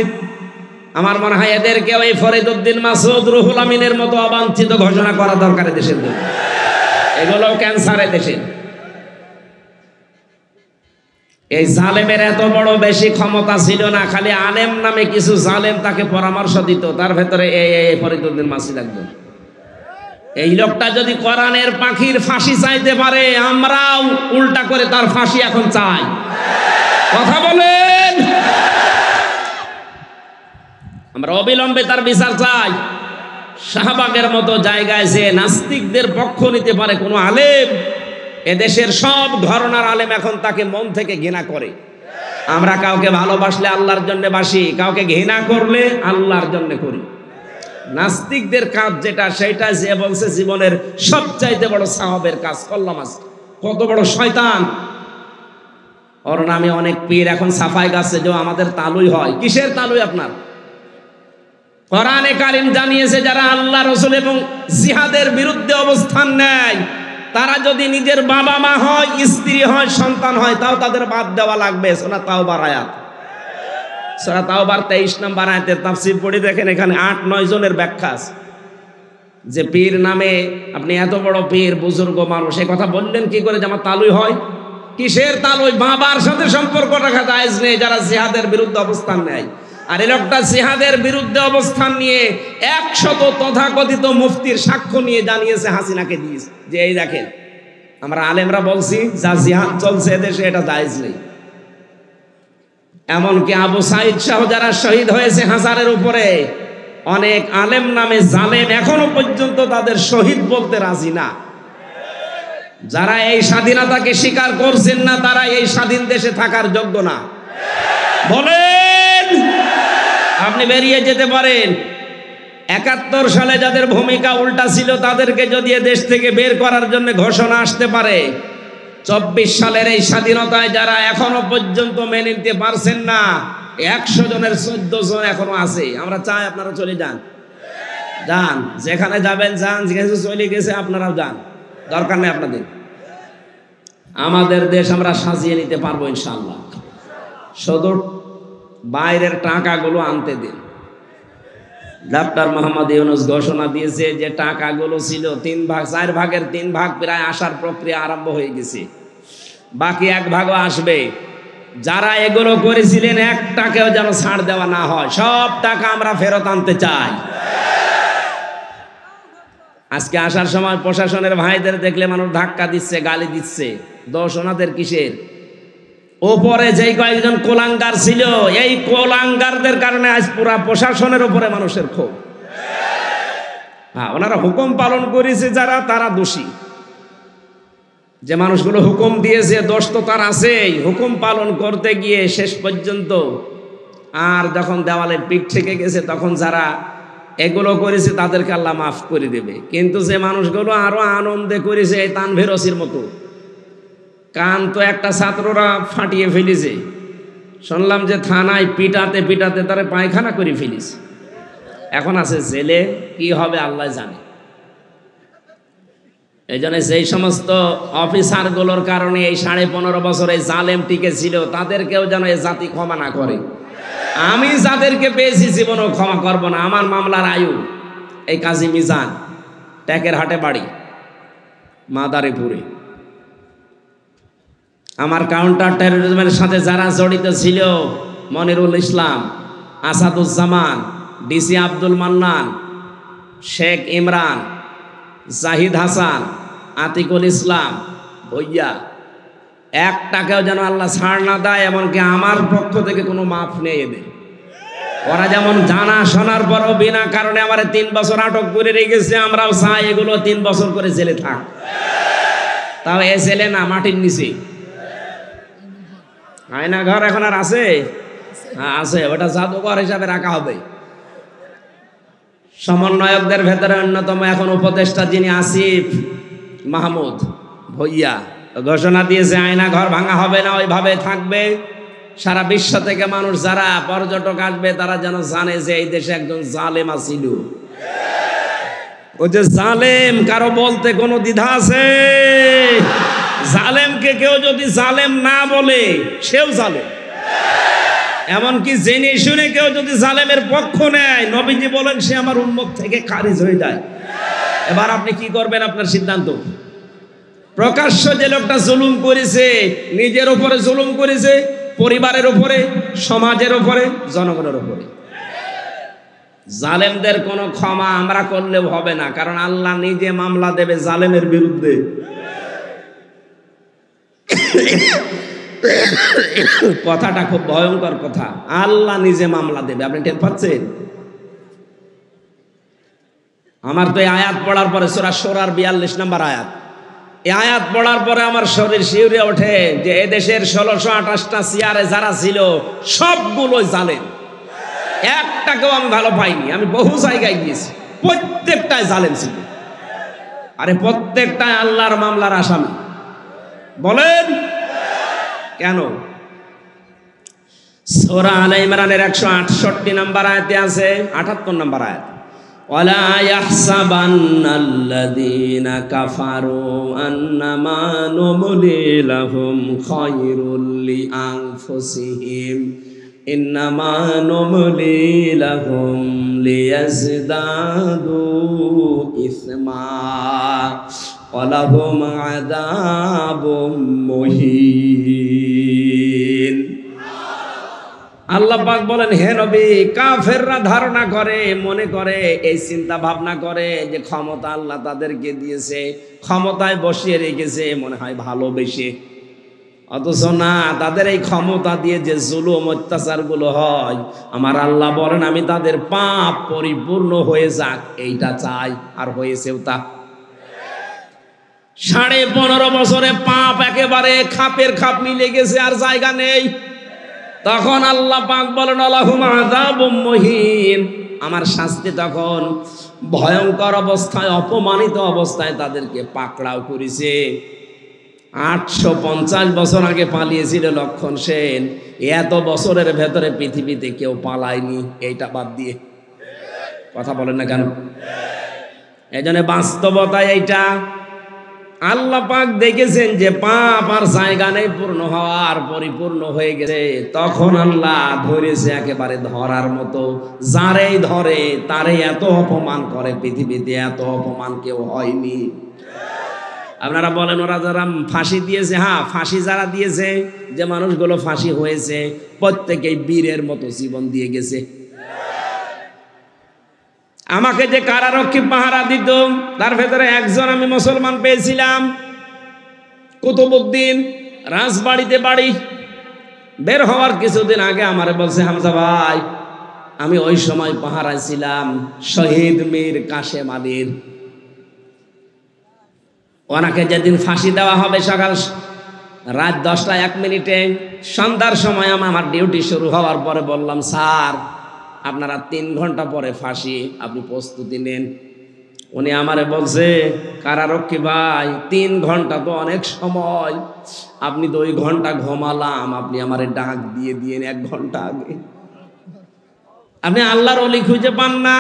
আমার মনে হয় এদেরকে ওই ফরিদউদ্দিন মাসুদ, রুহুল আমিনের মতো অবাঞ্ছিত ঘোষণা করা দরকার দেশের জন্য। এগুলো ক্যান্সারে দেশে। এই জালেমের এত বড় বেশি ক্ষমতা ছিল না, খালি আলেম নামে কিছু জালেম তাকে পরামর্শ দিত, তার ভেতরে এই ফরিদউদ্দিন মাসুদ একজন। এই লোকটা যদি কোরআনের পাখির ফাঁসি চাইতে পারে, আমরাও উল্টা করে তার ফাঁসি এখন চাই। কথা বলেন। আমরা অবিলম্বে তার বিচার চাই। শাহবাগের মতো জায়গায় যে নাস্তিকদের পক্ষ নিতে পারে কোনো আলেম, এদেশের সব ঘরানার আলেম এখন তাকে মন থেকে ঘৃণা করে। আমরা কাউকে ভালোবাসলে আল্লাহর জন্য বাসি, কাউকে ঘৃণা করলে আল্লাহর জন্য করি। নাস্তিকদের কাজ যেটা, সেটা যে বলছে জীবনের সবচাইতে বড় সাওয়াবের কাজ করলাম। আজকে কত বড় শয়তান! ওর নামে অনেক পীর এখন সাফাই গাছে যে আমাদের তালুই হয়। কিসের তালুই আপনার? কোরআনে কারিম জানিয়েছে, যারা আল্লাহ রাসূল এবং জিহাদের বিরুদ্ধে অবস্থান নেয়, তারা যদি নিজের বাবা মা হয়, স্ত্রী হয়, সন্তান হয়, তাও তাদের বাদ দেওয়া লাগবে। সূরা তাওবার আয়াত, সূরা তাওবার 23 নম্বর আয়াতের তাফসীর পড়ে দেখেন, এখানে ৮-৯ জনের ব্যাখ্যা আছে। যে পীর নামে আপনি এত বড় পীর, বুজুর্গ মানুষ, এই কথা বললেন কি করে যে আমার তালুই হয়? কিসের তালুই? বাবার সাথে সম্পর্ক রাখা জায়েজ নেই যারা জিহাদের বিরুদ্ধে অবস্থান নেয়। আর এই লোকটা জিহাদের বিরুদ্ধে অবস্থান নিয়ে 100 তথাকথিত মুফতির সাক্ষ্য নিয়ে জানিয়েছে হাসিনাকে দিয়েছে যে এই দেখেন আমরা আলেমরা বলছি যা জিহাদ চলছে দেশে এটা জায়েজ নেই। এমনকি আবু সাইদ সহ যারা শহীদ হয়েছে হাজারের উপরে, অনেক আলেম নামে জালেম এখনো পর্যন্ত তাদের শহীদ বলতে রাজি না। যারা এই স্বাধীনতাকে স্বীকার করছেন না তারা এই স্বাধীন দেশে থাকার যোগ্য না। বলেন, আপনি বেরিয়ে যেতে পারেন। 71 সালে যাদের ভূমিকা উল্টা ছিল তাদেরকে যদি দেশ থেকে বের করার জন্য ঘোষণা আসতে পারে, 24 সালের এই স্বাধীনতায় যারা এখনো পর্যন্ত মেনে নিতে পারছেন না, 100 জনের 14 জন এখনো আছে। আমরা চাই আপনারা চলে যান, যান যেখানে যাবেন যান, যেখানে চলে গেছে আপনারাও যান, দরকার নেই আপনাদের। আমাদের দেশ আমরা সাজিয়ে নিতে পারবো ইনশাআল্লাহ। শুধু বাইরের টাকাগুলো আনতে দিন। ডক্টর মোহাম্মদ ইউনূস ঘোষণা দিয়েছে যে টাকাগুলো ছিল 3 ভাগ, 4 ভাগের 3 ভাগ প্রায় আসার প্রক্রিয়া আরম্ভ হয়ে গেছে, বাকি 1 ভাগও আসবে। যারা এগুলো করেছিলেন 1 টাকাও যেন ছাড় দেওয়া না হয়, সব টাকা আমরা ফেরত আনতে চাই। আজকে আসার সময় প্রশাসনের ভাইদের দেখলে মানুষ ধাক্কা দিচ্ছে, গালি দিচ্ছে, দোষ ওনাদের কিসের? ওপরে যেই কয়েকজন কোলাঙ্গার ছিল, এই কোলাঙ্গারদের কারণে আজ পুরা প্রশাসনের উপরে মানুষের ক্ষোভ। হ্যাঁ, ওনারা হুকুম পালন করেছে যারা, তারা দোষী। যে মানুষগুলো হুকুম দিয়েছে দোষ তো তার আছেই, হুকুম পালন করতে গিয়ে শেষ পর্যন্ত আর যখন দেওয়ালে পিঠ থেকে গেছে তখন যারা এগুলো করেছে তাদেরকে আল্লাহ মাফ করে দেবে। কিন্তু যে মানুষগুলো আরো আনন্দে করেছে, এই তানভীর ওসির মতো, কান তো একটা ছাত্ররা ফাটিয়ে ফেলেছে, শুনলাম যে থানায় পিটাতে পিটাতে তারা পায়খানা করে ফেলেছে, এখন আছে জেলে। কি হবে আল্লাহ জানে। এই জন্য যেই সমস্ত অফিসারগুলোর কারণে এই 15.5 বছর এই জালেম টিকে ছিল, তাদেরকেও যেন এই জাতি ক্ষমা না করে। আমি যাদেরকে পেয়েছি জীবনেও ক্ষমা করব না। আমার মামলার আয়ু এই কাজী মিজান, ট্যাকের হাটে বাড়ি, মাদারীপুরে। আমার কাউন্টার টেরোরিজমের সাথে যারা জড়িত ছিল, মনিরুল ইসলাম, আসাদুজ্জামান, ডিসি আব্দুল মান্নান, শেখ ইমরান, জাহিদ হাসান, আতিকুল ইসলাম, ভইয়া, 1 টাকাও যেন আল্লাহ ছাড় না দেয়। এমনকি আমার পক্ষ থেকে কোনো মাফ নেই এদের। ওরা যেমন জানা শোনার পরও বিনা কারণে আমার 3 বছর আটক করে রেখেছে, আমরাও চাই এগুলো 3 বছর করে জেলে থাক। তাও এ জেলে না, মাটির নিচে। আয়না ঘর এখন আর আছে? হ্যাঁ আছে, ওটা জাদুঘর হিসাবে রাখা হবে। সমন্বয়কদের ভেতরে অন্যতম এখন উপদেষ্টা যিনি আসিফ মাহমুদ ভইয়া ঘোষণা দিয়েছে আয়না ঘর ভাঙা হবে না, ওইভাবে থাকবে। সারা বিশ্ব থেকে মানুষ যারা পর্যটক আসবে তারা যেন জানে যে এই দেশে একজন জালেম আছিল। ও যে জালেম, কারো বলতে কোনো দ্বিধা আছে? জালেমকে কেউ যদি জালেম না বলে সেও জালেম। এমনকি জেনে শুনে কেউ যদি জালেমের পক্ষ নেয়, নবীজি বলেন সে আমার উম্মত থেকে খারিজ হয়ে যায়। এবার আপনি কি করবেন, আপনার সিদ্ধান্ত। প্রকাশ্য যে লোকটা জুলুম করেছে, নিজের উপরে জুলুম করেছে, পরিবারের উপরে, সমাজের উপরে, জনগণের উপরে। জালেমদের কোনো ক্ষমা আমরা করলেও হবে না, কারণ আল্লাহ নিজে মামলা দেবে জালেমের বিরুদ্ধে। কথাটা খুব ভয়ঙ্কর কথা, আল্লাহ নিজে মামলা দেবে। আপনি টের পাচ্ছেন? আমার তো এই আয়াত পড়ার পরে সূরা শুরার 42 নম্বর আয়াত, এই আয়াত পড়ার পরে আমার শরীর শিউরে ওঠে যে এদেশের 1628টা চেয়ারে যারা ছিল সবগুলো জালেম। একটাকেও আমি ভালো পাইনি। আমি বহু জায়গায় গিয়েছি, প্রত্যেকটাই জালেম ছিল। আরে প্রত্যেকটাই আল্লাহর মামলার আসামি। বলেন কেন? সূরা আলে ইমরানের 168 নম্বর আয়াতে আছে, 78 নম্বর আয়াত, ওয়ালা ইয়াহসাবান্নাল্লাযীনা কাফারু আন্নামা নুমলি লাহুম খায়রুল লিআনফুসিহিম ইন্নামা নুমলি লাহুম লিয়াজদাদু ইসমা ওয়ালাহুম আযাবুম মুহিন। আল্লাহ পাক বলেন, হে নবী, কাফেররা ধারণা করে, মনে করে, এই চিন্তা ভাবনা করে যে ক্ষমতা আল্লাহ তাদেরকে দিয়েছে, ক্ষমতায় বসিয়ে রেখেছে মনে হয় ভালোবেসে। অথচ না, তাদের এই ক্ষমতা দিয়ে যে জুলুম অত্যাচার গুলো হয়, আমার আল্লাহ বলেন আমি তাদের পাপ পরিপূর্ণ হয়ে যাক এইটা চাই, আর হয়েছেও তা। 15.5 বছরে পাপ একেবারে খাপের খাপ মিলে গেছে, আর জায়গা নেই। তখন আল্লাহ পাক বলেন আলাহুম আযাবুম মুহিন, আমার শাস্তি তখন ভয়ঙ্কর অবস্থায়, অপমানিত অবস্থায় তাদেরকে পাকড়াও করেছে। 850 বছর আগে পালিয়েছিল লক্ষণ সেন, এত বছরের ভেতরে পৃথিবীতে কেউ পালায়নি, এইটা বাদ দিয়ে। কথা বলেন না কেন? এই জন্য বাস্তবতা এইটা। আল্লাহ পাক দেখেছেন যে পাপ আর জায়গা নেই পূর্ণ হওয়ার, পরিপূর্ণ হয়ে গেছে, তখন আল্লাহ ধরেছে একেবারে ধরার মতো। যারেই ধরে তারে এত অপমান করে, পৃথিবীতে এত অপমান কেউ হয়নি। আপনারা বলেন ওরা যারা ফাঁসি দিয়েছে, হ্যাঁ ফাঁসি যারা দিয়েছে, যে মানুষগুলো ফাঁসি হয়েছে প্রত্যেকেই বীরের মতো জীবন দিয়ে গেছে। আমাকে যে কারারক্ষী পাহারা দিত তার ভেতরে একজন আমি মুসলমান পেয়েছিলাম, কুতুবউদ্দিন, রাজবাড়িতে বাড়ি। বের হওয়ার কিছুদিন আগে আমারে বলছে, হামজা ভাই, আমি ওই সময় পাহারায় ছিলাম শহীদ মীর কাশেম আলীর। ওনাকে যেদিন ফাঁসি দেওয়া হবে সকাল রাত 10টা 1 মিনিটে, সন্ধ্যার সময় আমার ডিউটি শুরু হওয়ার পরে বললাম, স্যার আপনারা 3 ঘন্টা পরে ফাঁসি, আপনি প্রস্তুতি নেন। উনি আমারে বলছে, কারারক্ষী ভাই 3 ঘন্টা তো অনেক সময়, আপনি 2 ঘন্টা ঘুমালাম, আপনি আমারে ডাক দিয়ে দিয়েন 1 ঘন্টা আগে। আপনি আল্লাহর ওলি খুঁজে পান না?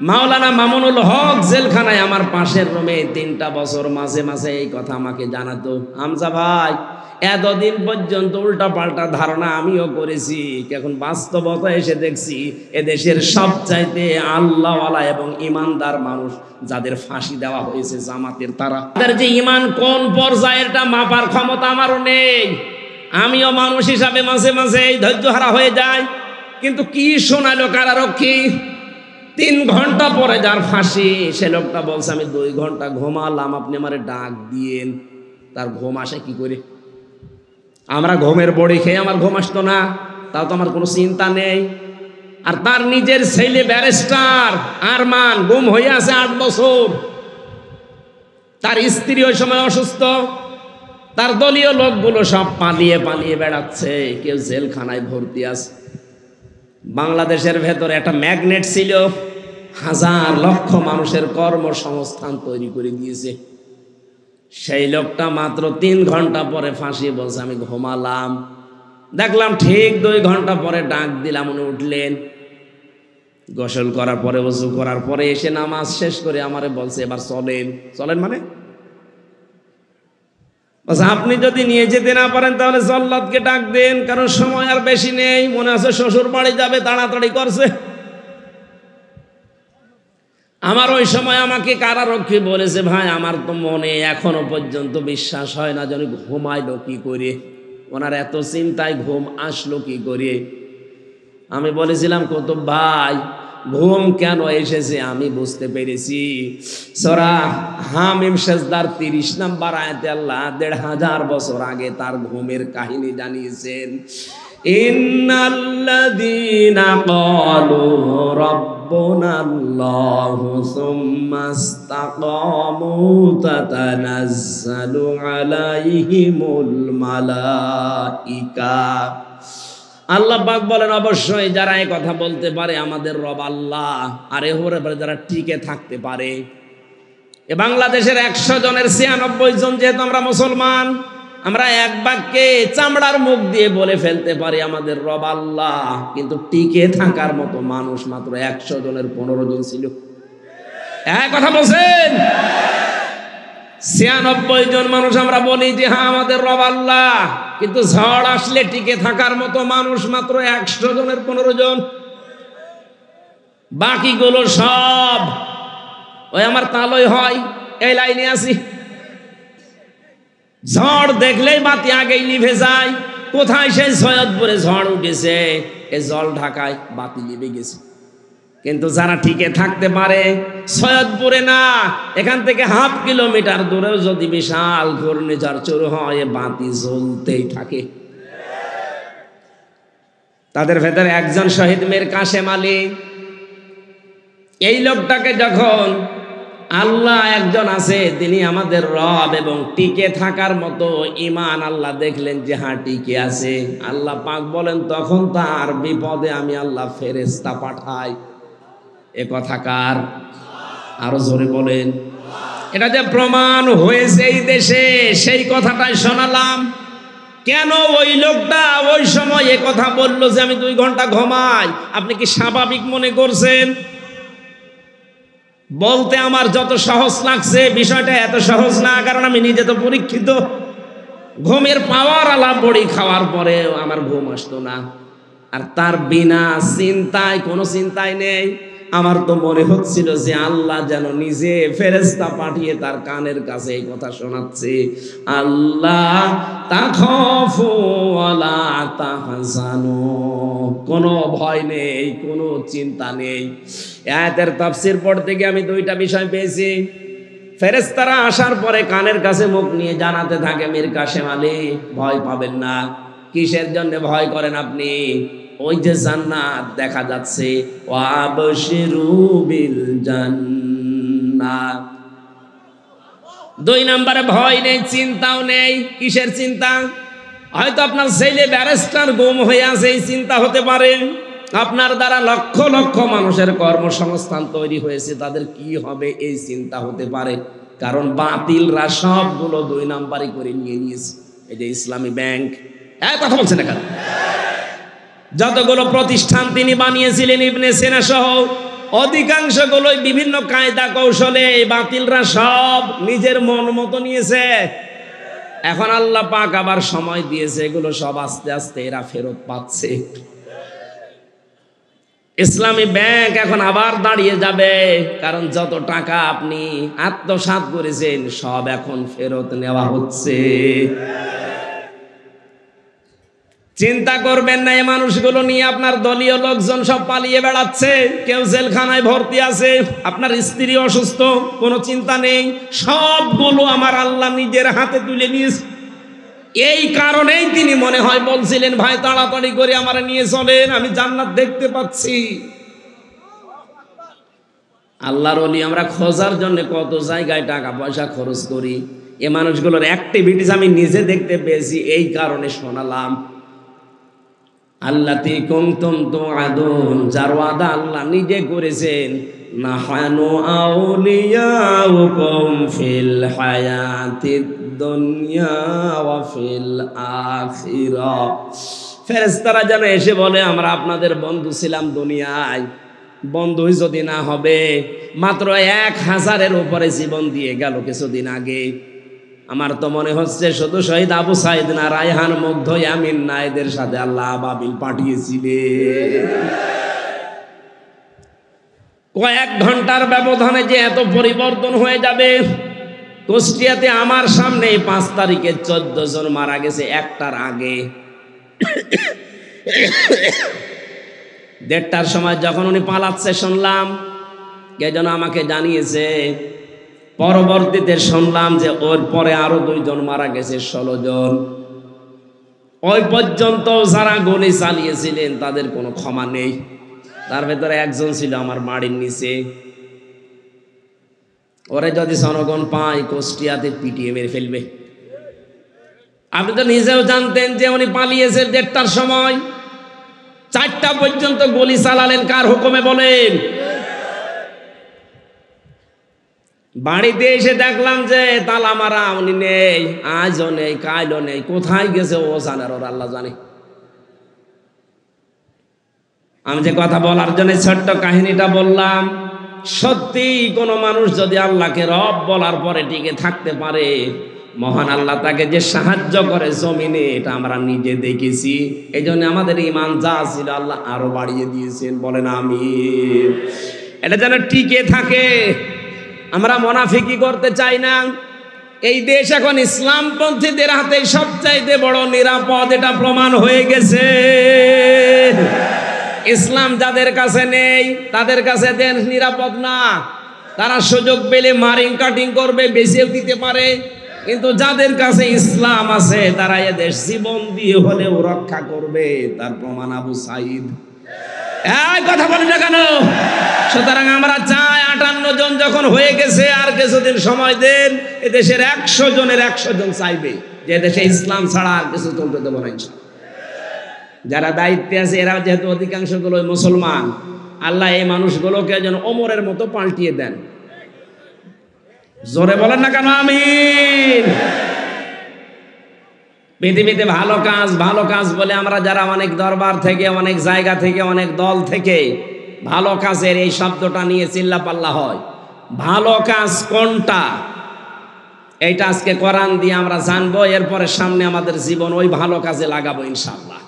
মাওলানা মামুনুল হক জেলখানায় আমার পাশের রুমে 3টা বছর মাঝে মাঝে এই কথা আমাকে জানাতো, হামজা ভাই এতদিন পর্যন্ত উল্টা পাল্টা ধারণা আমিও করেছি, এখন বাস্তবতা এসে দেখছি এদেশের সবচাইতে আল্লাহওয়ালা এবং ইমানদার মানুষ যাদের ফাঁসি দেওয়া হয়েছে জামাতের, তারা। তাদের যে ইমান কোন পর্যায়েরটা মাপার ক্ষমতা আমারও নেই। আমিও মানুষ হিসাবে মাঝে মাঝে ধৈর্য হারা হয়ে যায়। কিন্তু কি শোনালো কারারক্ষী, 3 ঘন্টা পরে যার ফাঁসি, সে লোকটা বলছে আমি 2 ঘন্টা ঘুমালাম, আপনি আমারে ডাক দিয়েন। তার ঘুম আসে কি করে? আমরা ঘুমের বড়ি খেয়ে আমার ঘুম আসতো না, তাও তো আমার কোনো চিন্তা নেই। আর তার নিজের ছেলে ব্যারিস্টার আরমান গুম হয়ে আছে 8 বছর। তার স্ত্রী ওই সময় অসুস্থ, তার দলীয় লোকগুলো সব পালিয়ে পালিয়ে বেড়াচ্ছে, কেউ জেলখানায় ভর্তি আছে। বাংলাদেশের ভেতরে একটা ম্যাগনেট ছিল, 1000 লক্ষ মানুষের কর্মসংস্থান তৈরি করে দিয়েছে। সেই লোকটা মাত্র 3 ঘন্টা পরে ফাঁসি বলছে আমি ঘুমালাম। দেখলাম ঠিক 2 ঘন্টা পরে ডাক দিলাম, উনি উঠলেন। গোসল করার পরে, ওযু করার পরে এসে নামাজ শেষ করে আমারে বলছে এবার চলেন। চলেন মানে? আপনি যদি নিয়ে যেতে না পারেন তাহলে জল্লাদকে ডাক দেন, কারণ সময় আর বেশি নেই। মনে আছে শ্বশুর বাড়ি যাবে, তাড়াতাড়ি করছে। আমার ওই সময় আমাকে কারারক্ষী বলেছে, ভাই আমার তো মনে এখনো পর্যন্ত বিশ্বাস হয় না যেন ঘুমাইলো কি করে, ওনার এত চিন্তায় ঘুম আসলো কি করে। আমি বলেছিলাম, কুতুব ভাই ঘুম কেন এসেছে আমি বুঝতে পেরেছি। সূরা হামিম সেজদার 30 নম্বর আয়াতে আল্লাহ 1500 বছর আগে তার ঘুমের কাহিনী জানিয়েছেন। ইন্নাল্লাযীনা ক্বালু রাব্বুনাল্লাহু সুম্মা ইসতাকামু তাতানাজ্জালু আলাইহিমুল মালাইকা। আল্লাহ পাক বলেন অবশ্যই যারা এই কথা বলতে পারে আমাদের রব আল্লাহ, আর এর উপরে যারা টিকে থাকতে পারে। এ বাংলাদেশের 100 জনের 96 জন যেহেতু আমরা মুসলমান, আমরা এক বাক্যে চামড়ার মুখ দিয়ে বলে ফেলতে পারি আমাদের রব আল্লাহ, কিন্তু টিকে থাকার মতো মানুষ মাত্র 100 জনের 15 জন ছিল। এক কথা বলছেন? 96 জন মানুষ আমরা বলি যে হ্যাঁ আমাদের রব আল্লাহ, কিন্তু ঝড় আসলে টিকে থাকার মতো মানুষ মাত্র 100 জনের 15 জন। বাকিগুলো সব ওই আমার তালই হয়, এই লাইনে আছি। ঝড় দেখলেই বাতি আগেই নিভে যায়, কোথায় সেই সৈয়দপুরে ঝড় উঠেছে, এই জল ঢাকায় বাতি লিবে গেছে। কিন্তু যারা টিকে থাকতে পারে, সৈয়দপুরে না, এখান থেকে 1/2 কিলোমিটার দূরেও যদি বিশাল ঘূর্ণিঝড় শুরু হয়, বাতি জ্বলতেই থাকে। তাদের ভেতরে একজন শহীদ মীর কাশেম আলী। এই লোকটাকে যখন আল্লাহ একজন আছে, তিনি আমাদের রব, এবং টিকে থাকার মতো ঈমান আল্লাহ দেখলেন যে হ্যাঁ টিকে আছে, আল্লাহ পাক বলেন তখন তার বিপদে আমি আল্লাহ ফেরেশতা পাঠাই। এ কথা কার? আরো জোরে বলেন। এটা যে প্রমাণ হয়েছে এই দেশে, সেই কথাটাই শোনালাম। কেন ওই লোকটা ওই সময় এ কথা বললো যে আমি 2 ঘন্টা ঘুমাই? আপনি কি স্বাভাবিক মনে করছেন? বলতে আমার যত সহজ লাগছে, বিষয়টা এত সহজ না, কারণ আমি নিজে তো পরীক্ষিত। ঘুমের পাওয়ার আলাপ বড়ি খাওয়ার পরেও আমার ঘুম আসতো না। আর তার বিনা চিন্তায়, কোনো চিন্তাই নেই, আমার তো মনে হচ্ছিল যে আল্লাহ যেন নিজে ফেরেশতা পাঠিয়ে তার কানের কাছে এই কথা শোনাচ্ছে, আল্লাহ তাখাফু ওয়ালা তাহজানু, কোনো ভয় নেই, কোনো চিন্তা নেই। আয়াতের তাফসীর পড়তে গিয়ে আমি 2টা বিষয় পেয়েছি। ফেরেশতারা আসার পরে কানের কাছে মুখ নিয়ে জানাতে থাকে, মীর কাশেম আলী ভয় পাবেন না। কিসের জন্য ভয় করেন আপনি? ওই যে জান্নাত দেখা যাচ্ছে, ওয়াবশিরু বিল জান্নাত। 2 নম্বরে ভয় নেই, চিন্তাও নেই। কিসের চিন্তা? হয়তো আপনার ছেলে ব্যারিস্টার গুম হয়ে আছে, এই চিন্তা হতে পারে। আপনার দ্বারা লক্ষ লক্ষ মানুষের কর্মসংস্থান তৈরি হয়েছে, তাদের কি হবে এই চিন্তা হতে পারে। কারণ বাতিলরা সবগুলো 2 নাম্বারই করে নিয়ে নিয়েছে। এই যে ইসলামী ব্যাংক, কথা বলছেন না কেন? যতগুলো প্রতিষ্ঠান তিনি বানিয়েছিলেন ইবনে সিনা সহ, অধিকাংশগুলোই বিভিন্ন কায়দা কৌশলে বাতিলরা সব নিজের মন মতো নিয়েছে। এখন আল্লাহ পাক আবার সময় দিয়েছে, এগুলো সব আস্তে আস্তে এরা ফেরত পাচ্ছে। ইসলামী ব্যাংক এখন আবার দাঁড়িয়ে যাবে, কারণ যত টাকা আপনি আত্মসাৎ করেছেন সব এখন ফেরত নেওয়া হচ্ছে। চিন্তা করবেন না, এই মানুষগুলো নিয়ে আপনার দলীয় লোকজন সব পালিয়ে বেড়াচ্ছে, কেউ জেলখানায় ভর্তি আছে, আপনার স্ত্রী অসুস্থ, কোনো চিন্তা নেই, সবগুলো আমার আল্লাহ নিজের হাতে তুলে নিয়েছে। এই কারণেই তিনি মনে হয় বলছিলেন, ভাই তাড়াতাড়ি করে আমার নিয়ে চলেন, আমি জান্নাত দেখতে পাচ্ছি। আল্লাহর ওলি আমরা খোঁজার জন্য কত জায়গায় টাকা পয়সা খরচ করি, এ মানুষগুলোর অ্যাক্টিভিটিস আমি নিজে দেখতে পেয়েছি, এই কারণে শোনালাম। আল্লাতি কুনতুম তুআদুন, যার ওয়াদা আল্লাহ নিজে করেছেন, নাহানু আউলিয়াউকুম ফিল হায়াতিদ দুনিয়া ওয়া ফিল আখিরাহ। ফেরেশতারা যেন এসে বলে, আমরা আপনাদের বন্ধু ছিলাম দুনিয়ায়, বন্ধুই যদি না হবে, মাত্র 1000-এর উপরে জীবন দিয়ে গেল কিছুদিন আগে। আমার তো মনে হচ্ছে শুধু শহীদ আবু সাইদ না, রায়হান, মুগ্ধ, ইয়ামিন না, এদের সাথে আল্লাহ আবাবিল পাঠিয়েছিলেন। কয়েক ঘন্টার ব্যবধানে যে এত পরিবর্তন হয়ে যাবে। কুষ্টিয়াতে আমার সামনে 5 তারিখে 14 জন মারা গেছে, 1টার আগে। 1:30টার সময় যখন উনি পালাচ্ছে শুনলাম, কে যেন আমাকে জানিয়েছে। পরবর্তীতে শুনলাম যে ওর পরে আরো 2 জন মারা গেছে, 16 জন। ওই পর্যন্ত যারা গুলি চালিয়েছিলেন তাদের কোনো ক্ষমা নেই। তার ভেতরে একজন ছিল আমার বাড়ির নিচে, ওরে যদি জনগণ পায় কুষ্টিয়াতে পিটিয়ে মেরে ফেলবে। আপনি তো নিজেও জানতেন যে উনি পালিয়েছে 1:30টার সময়, 4টা পর্যন্ত গুলি চালালেন কার হুকুমে বলেন? বাড়িতে এসে দেখলাম যে তালা মারা, উনি নেই, আজও নেই, কালও নেই, কোথায় গেছে ও জানে, ওর আল্লাহ জানে। আমি যে কথা বলার জন্য ছোট্ট কাহিনীটা বললাম, সত্যি কোনো মানুষ যদি আল্লাহকে রব বলার পরে টিকে থাকতে পারে, মহান আল্লাহ তাকে যে সাহায্য করে জমিনে, এটা আমরা নিজে দেখেছি। এই জন্য আমাদের ঈমান যা ছিল আল্লাহ আরো বাড়িয়ে দিয়েছেন, বলেন আমিন। এটা যেন টিকে থাকে। আমরা মুনাফিকি করতে চাই না। এই দেশ এখন ইসলামপন্থীদের হাতে সবচাইতে বড় নিরাপদ, এটা প্রমাণ হয়ে গেছে। ইসলাম যাদের কাছে নেই তাদের কাছে দেশ নিরাপদ না। তারা সুযোগ পেলে মারিং কাটিং করবে, বেঁচেও দিতে পারে। কিন্তু যাদের কাছে ইসলাম আছে তারা এ দেশ জীবন দিয়ে হলেও রক্ষা করবে। তার প্রমাণ আবু সাইদ। এই কথা বলি না কেন? সুতরাং আমরা চাই 58 জন যখন হয়ে গেছে আর কিছুদিন সময় দেন, এদেশের 100 জনের 100 জন চাইবে যে দেশে ইসলাম ছাড়া আর কিছু চলতে দেবো না। যারা দায়িত্বে আছে এরা যেহেতু অধিকাংশ গুলো মুসলমান, আল্লাহ এই মানুষগুলোকে যেন ওমরের মতো পাল্টিয়ে দেন। জোরে বলেন না কেন আমিন। পৃথিবীতে ভালো কাজ বলে আমরা যারা অনেক দরবার থেকে, অনেক জায়গা থেকে, অনেক দল থেকে ভালো কাজের এই শব্দটা নিয়ে চিল্লাপাল্লা হয়। ভালো কাজ কোনটা এইটা আজকে কোরআন দিয়ে আমরা জানবো। এরপরে সামনে আমাদের জীবন ওই ভালো কাজে লাগাবো ইনশাআল্লাহ।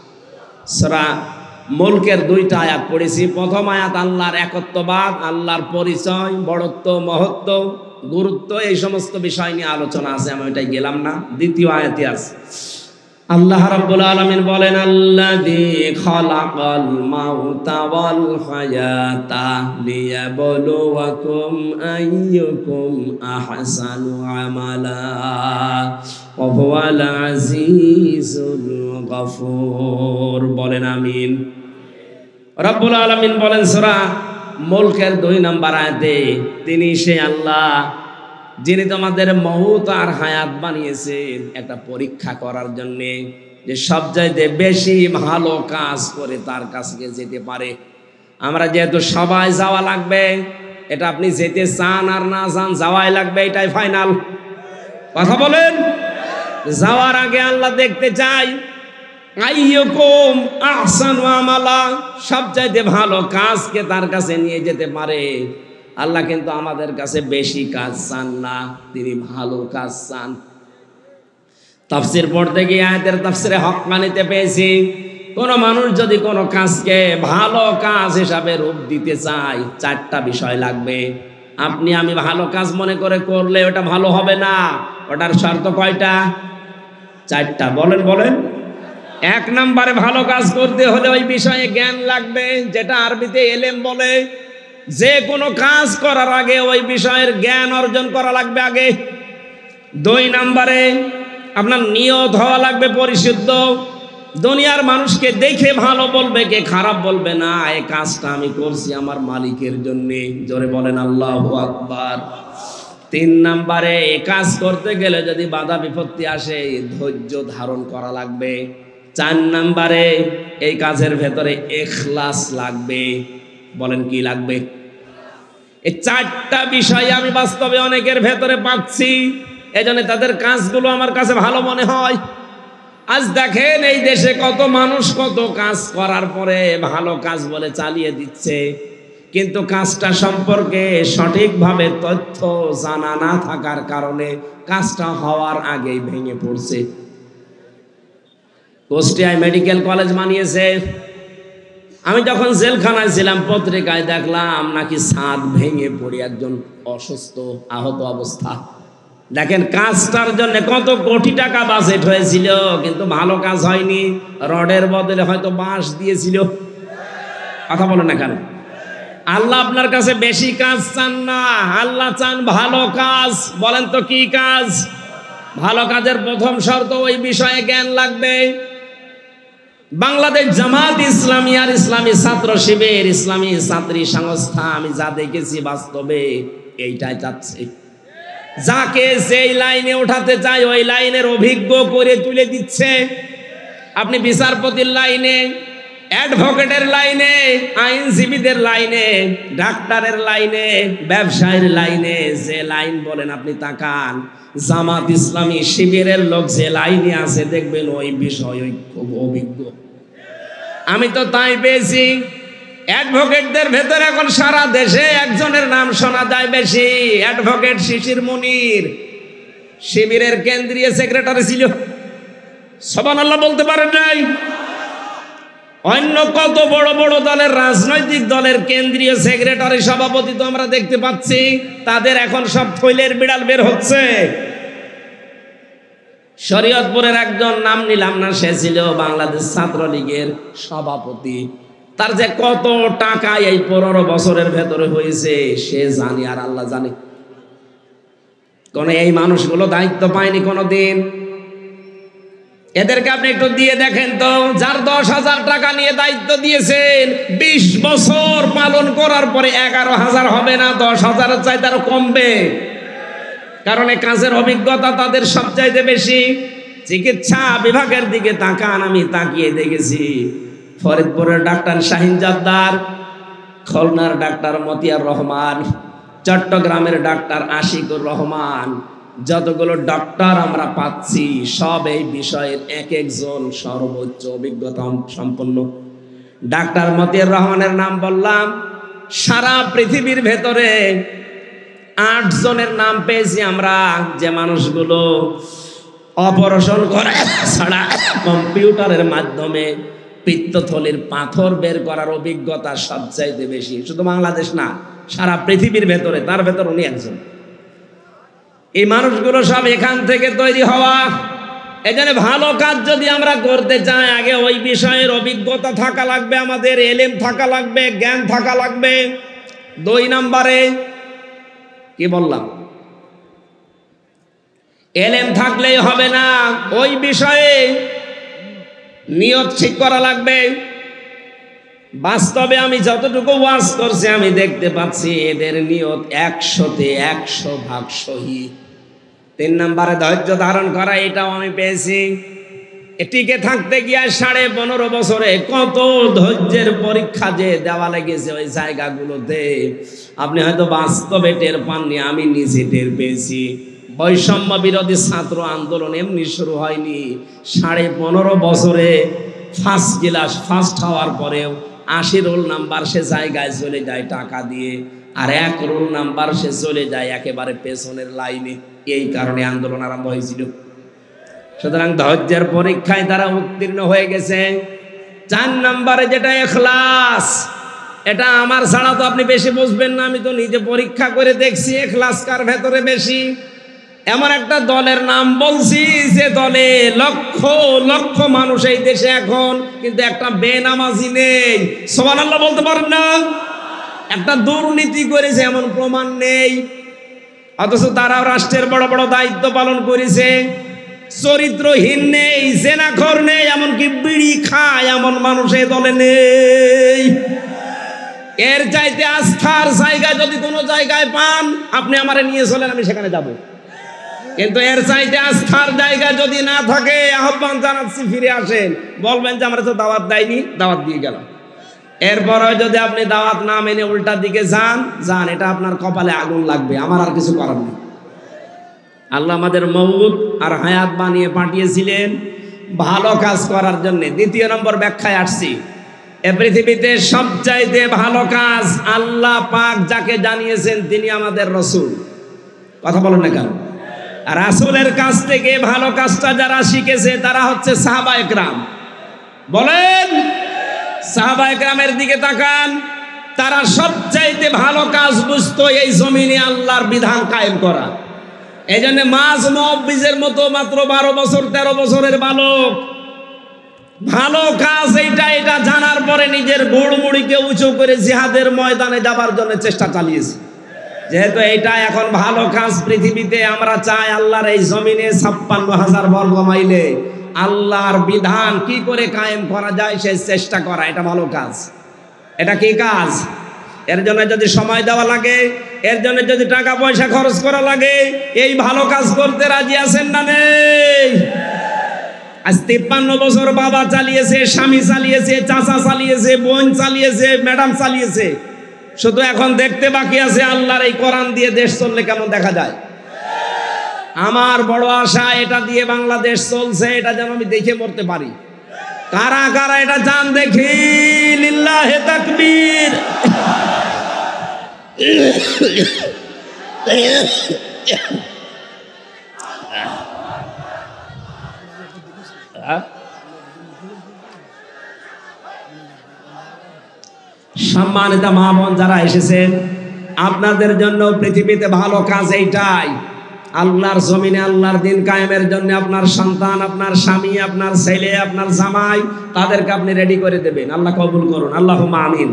সূরা মুলকের 2টা আয়াত পড়েছি। প্রথম আয়াত আল্লাহর একত্ববাদ, আল্লাহর পরিচয়, বড়ত্ব, মহত্ব, গুরুত্ব, এই সমস্ত বিষয় নিয়ে আলোচনা আছে, আমি ওইটাই গেলাম না। দ্বিতীয় আয়াতে আছে আল্লাহ রাব্বুল আলামিন বলেন, আল্লাযী খালাকাল মাউতা ওয়াল হায়াতা লিয়াবলুয়াকুম আইয়ুকুম আহসানু আমালা ওয়া হুয়াল আজিজুল গফুর। বলেন আমিন। রাব্বুল আলামিন বলেন সূরা মুলকের 2 নম্বর আয়াতে, তিনি সে আল্লাহ যিনি তোমাদের মউত আর হায়াত বানিয়েছেন একটা পরীক্ষা করার জন্য, যে সবচাইতে বেশি ভালো কাজ করে তার কাছে যেতে পারে। আমরা যেহেতু সবাই যাওয়া লাগবে, এটা আপনি যেতে চান আর না চান যাওয়াই লাগবে, এটাই ফাইনাল। কথা বলেন। যাওয়ার আগে আল্লাহ দেখতে চাই আইয়ুকুম আহসানু আমালা, সবচাইতে ভালো কাজকে তার কাছে নিয়ে যেতে পারে। আল্লাহ কিন্তু আমাদের কাছে বেশি কাজ চান না, তিনি ভালো কাজ চান। তাফসীর পড়তে গিয়ে আয়াতের তাফসীরে হক্কানিতে পেয়েছি, কোন মানুষ যদি কোনো কাজকে ভালো কাজ হিসাবে রূপ দিতে চায় 4টা বিষয় লাগবে। আপনি আমি ভালো কাজ মনে করে করলে ওটা ভালো হবে না। ওটার শর্ত কয়টা? 4টা। বলেন বলেন। 1 নম্বরে ভালো কাজ করতে হলে ওই বিষয়ে জ্ঞান লাগবে, যেটা আরবিতে এলেম বলে। যে কোনো কাজ করার আগে ওই বিষয়ের জ্ঞান অর্জন করা লাগবে আগে। 2 নম্বরে আপনার নিয়ত হওয়া লাগবে পরিশুদ্ধ। দুনিয়ার মানুষকে দেখে ভালো বলবে, কে খারাপ বলবে না। এই কাজটা আমি করছি আমার মালিকের জন্য। জোরে বলেন আল্লাহু আকবার। 3 নম্বরে এই কাজ করতে গেলে যদি বাধা বিপত্তি আসে ধৈর্য ধারণ করা লাগবে। 4 নম্বরে এই কাজের ভেতরে ইখলাস লাগবে। বলেন কি লাগবে? এই 4টা বিষয় আমি বাস্তবে অনেকের ভেতরে পাচ্ছি, এজন্য তাদের কাজগুলো আমার কাছে ভালো মনে হয়। আজ দেখেন এই দেশে কত মানুষ কত কাজ করার পরে ভালো কাজ বলে চালিয়ে দিচ্ছে, কিন্তু কাজটা সম্পর্কে সঠিকভাবে তথ্য জানা না থাকার কারণে কাজটা হওয়ার আগেই ভেঙে পড়ছে। কুষ্টিয়ায় মেডিকেল কলেজ বানিয়েছে। আমি যখন জেলখানায় ছিলাম পত্রিকায় দেখলাম নাকি ছাদ ভেঙে পড়ে একজন অসুস্থ আহত অবস্থা। দেখেন কাজটার জন্য কত কোটি টাকা বাজেট হয়েছিল, কিন্তু ভালো কাজ হয়নি। রডের বদলে হয়তো বাঁশ দিয়েছিল। কথা বলেন না কেন? আল্লাহ আপনার কাছে বেশি কাজ চান না, আল্লাহ চান ভালো কাজ। বলেন তো কি কাজ? ভালো কাজের প্রথম শর্ত ওই বিষয়ে জ্ঞান লাগবে। বাংলাদেশ জামাত ইসলামী আর ইসলামী ছাত্র শিবির, ইসলামী ছাত্রী সংস্থা, আমি যা দেখেছি বাস্তবে এইটাই চাচ্ছে। যাকে যেই লাইনে ওঠাতে চায় ওই লাইনের অভিজ্ঞ করে তুলে দিচ্ছে। আপনি বিচারপতির লাইনে, অ্যাডভোকেটের লাইনে, আইনজীবীদের লাইনে, ডাক্তারের লাইনে, ব্যবসায়ীর লাইনে, যে লাইন বলেন আপনি তাকান। জামাত ইসলামী শিবিরের লোক যে লাইনে আছে দেখবেন ওই বিষয় খুব অভিজ্ঞ। আমি তো তাই পেয়েছি। অ্যাডভোকেটদের ভেতরে এখন সারা দেশে একজনের নাম শোনা যায় বেশি, অ্যাডভোকেট শিশির মুনির। শিবিরের কেন্দ্রীয় সেক্রেটারি ছিল। সুবহানাল্লাহ বলতে পারেন নাই? অন্য কত বড় বড় দলের রাজনৈতিক দলের কেন্দ্রীয় সেক্রেটারি সভাপতি তো আমরা দেখতে পাচ্ছি, তাদের এখন সব থৈলের বিড়াল বের হচ্ছে। শরীয়তপুরের একজন, নাম নিলাম না, সে ছিল বাংলাদেশ ছাত্রলীগের সভাপতি। তার যে কত টাকা এই 15 বছরের ভেতরে হয়েছে সে জানে আর আল্লাহ জানে। কোন এই মানুষগুলো দায়িত্ব পায়নি কোনোদিন। এদেরকে আপনি একটু দিয়ে দেখেন তো, যার 10,000 টাকা নিয়ে দায়িত্ব দিয়েছেন 20 বছর পালন করার পরে 11,000 হবে না, 10,000-এর চাইতে আরো কমবে। কারণ এই কাজের অভিজ্ঞতা তাদের সবচাইতে বেশি। চিকিৎসা বিভাগের দিকে তাকান, আমি তাকিয়ে দেখেছি ফরিদপুরের ডাক্তার শাহিন জাদ্দার, খুলনার ডাক্তার মতিয়ার রহমান, চট্টগ্রামের ডাক্তার আশিকুর রহমান, যতগুলো ডক্টর আমরা পাচ্ছি সব এই বিষয়ের এক একজন সর্বোচ্চ অভিজ্ঞতা সম্পন্ন। ডাক্তার মতিয়ার রহমানের নাম বললাম, সারা পৃথিবীর ভেতরে 8 জনের নাম পেয়েছি আমরা, যে মানুষগুলো অপারেশন করা ছাড়া কম্পিউটারের মাধ্যমে পিত্তথলির পাথর বের করার অভিজ্ঞতা সবচাইতে বেশি। শুধু বাংলাদেশ না, সারা পৃথিবীর ভেতরে, তার ভেতর উনি একজন। এই মানুষগুলো সব এখান থেকে তৈরি হওয়া। এখানে ভালো কাজ যদি আমরা করতে চাই, আগে ওই বিষয়ের অভিজ্ঞতা থাকা লাগবে, আমাদের এলেম থাকা লাগবে, জ্ঞান থাকা লাগবে। 2 নম্বরে কি বললাম, এলেম থাকলেই হবে না, ওই বিষয়ে নিয়ত ঠিক করা লাগবে। বাস্তবে আমি যতটুকু ওয়াজ করছি আমি দেখতে পাচ্ছি এদের নিয়ত 100-তে 100% সহি। 3 নম্বরে ধৈর্য ধারণ করা, এটাও আমি পেয়েছি। টিকে থাকতে গিয়ে 15.5 বছরে কত ধৈর্যের পরীক্ষা যে দেওয়া লেগেছে ওই জায়গাগুলোতে, আপনি হয়তো বাস্তবে টের পাননি, আমি নিজে টের পেয়েছি। বৈষম্য বিরোধী ছাত্র আন্দোলন এমনি শুরু হয়নি, 15.5 বছরে ফার্স্ট ক্লাস ফার্স্ট হওয়ার পরেও 80 রোল নাম্বার সে জায়গায় চলে যায় টাকা দিয়ে, আর 1 রোল নাম্বার সে চলে যায় একেবারে পেছনের লাইনে। এই কারণে আন্দোলন আরম্ভ হয়েছিল। সুতরাং ধৈর্যের পরীক্ষায় তারা উত্তীর্ণ হয়ে গেছে। 4 নম্বরে যেটা ইখলাস, এটা আমার ছাড়া তো আপনি বেশি বুঝবেন না, আমি তো নিজে পরীক্ষা করে দেখছি ইখলাস কার ভেতরে বেশি। এমন একটা দলের নাম বলছি যে দলে লক্ষ লক্ষ মানুষ এই দেশে এখন, কিন্তু একটা বেনামাজি নেই। সুবহানাল্লাহ বলতে পারেন না? একটা দুর্নীতি করেছে এমন প্রমাণ নেই, অথচ তারা রাষ্ট্রের বড় বড় দায়িত্ব পালন করেছে। চরিত্রহীন নেই, জেনাখোর নেই, এমনকি বিড়ি খায় এমন মানুষ এই দলে নেই। এর চাইতে আস্থার জায়গা যদি কোনো জায়গায় পান, আপনি আমারে নিয়ে চলেন, আমি সেখানে যাব। কিন্তু এর চাইতে আস্থার জায়গা যদি না থাকে, আহ্বান জানাচ্ছি ফিরে আসেন। বলবেন যে আমরা তো দাওয়াত দেয়নি, দাওয়াত দিয়ে গেলাম। এরপরে যদি আপনি দাওয়াত না মেনে উল্টা দিকে যান, এটা আপনার কপালে আগুন লাগবে, আমার আর কিছু করার নেই। আল্লাহ আমাদের মউত আর হায়াত বানিয়ে পাঠিয়েছিলেন ভালো কাজ করার জন্য। 2 নম্বর ব্যাখ্যায় আসছি, এ পৃথিবীতে সবচাইতে ভালো কাজ আল্লাহ পাক যাকে জানিয়েছেন তিনি আমাদের রাসূল। কথা বলেন না কেন? রাসূলের কাছ থেকে ভালো কাজটা যারা শিখেছে তারা হচ্ছে সাহাবায়ে কেরাম। বলেন, সাহাবায়ে কেরামের দিকে তাকান, তারা সবচাইতে ভালো কাজ বুঝতো এই জমিনে আল্লাহর বিধান কায়েম করা। এই জন্য মাঝ মুআব্বিজের মতো মাত্র 12 বছর 13 বছরের বালক ভালো কাজ এটা জানার পরে নিজের গোড়মুড়িকে উঁচু করে জিহাদের ময়দানে যাবার জন্য চেষ্টা চালিয়েছে। যেহেতু এটা এখন ভালো কাজ পৃথিবীতে, আমরা চাই আল্লাহর এই জমিনে 56,000 বর্গ মাইলে আল্লাহর বিধান কি করে কায়েম করা যায় সেই চেষ্টা করা, এটা ভালো কাজ। এটা কি কাজ? এর জন্য যদি সময় দেওয়া লাগে, এর জন্য যদি টাকা পয়সা খরচ করা লাগে, এই ভালো কাজ করতে রাজি আছেন না নেই? আজ 53 বছর বাবা চালিয়েছে, স্বামী চালিয়েছে, চাচা চালিয়েছে, বোন চালিয়েছে, ম্যাডাম চালিয়েছে, শুধু এখন দেখতে বাকি আছে আল্লাহর এই কোরআন দিয়ে দেশ চললে কেমন দেখা যায়। আমার বড় আশা এটা দিয়ে বাংলাদেশ চলছে, এটা যেন আমি দেখে মরতে পারি। কারা কারা এটা জান দেখি? লিল্লাহে তাকবীর। সম্মানিত মা বোন যারা এসেছেন, আপনাদের জন্য পৃথিবীতে ভালো কাজ এইটাই। আল্লাহর জমিনে আল্লাহর দিন কায়েমের জন্য আপনার সন্তান, আপনার স্বামী, আপনার ছেলে, আপনার জামাই, তাদেরকে আপনি রেডি করে দেবেন। আল্লাহ কবুল করুন, আল্লাহুম্মা আমিন।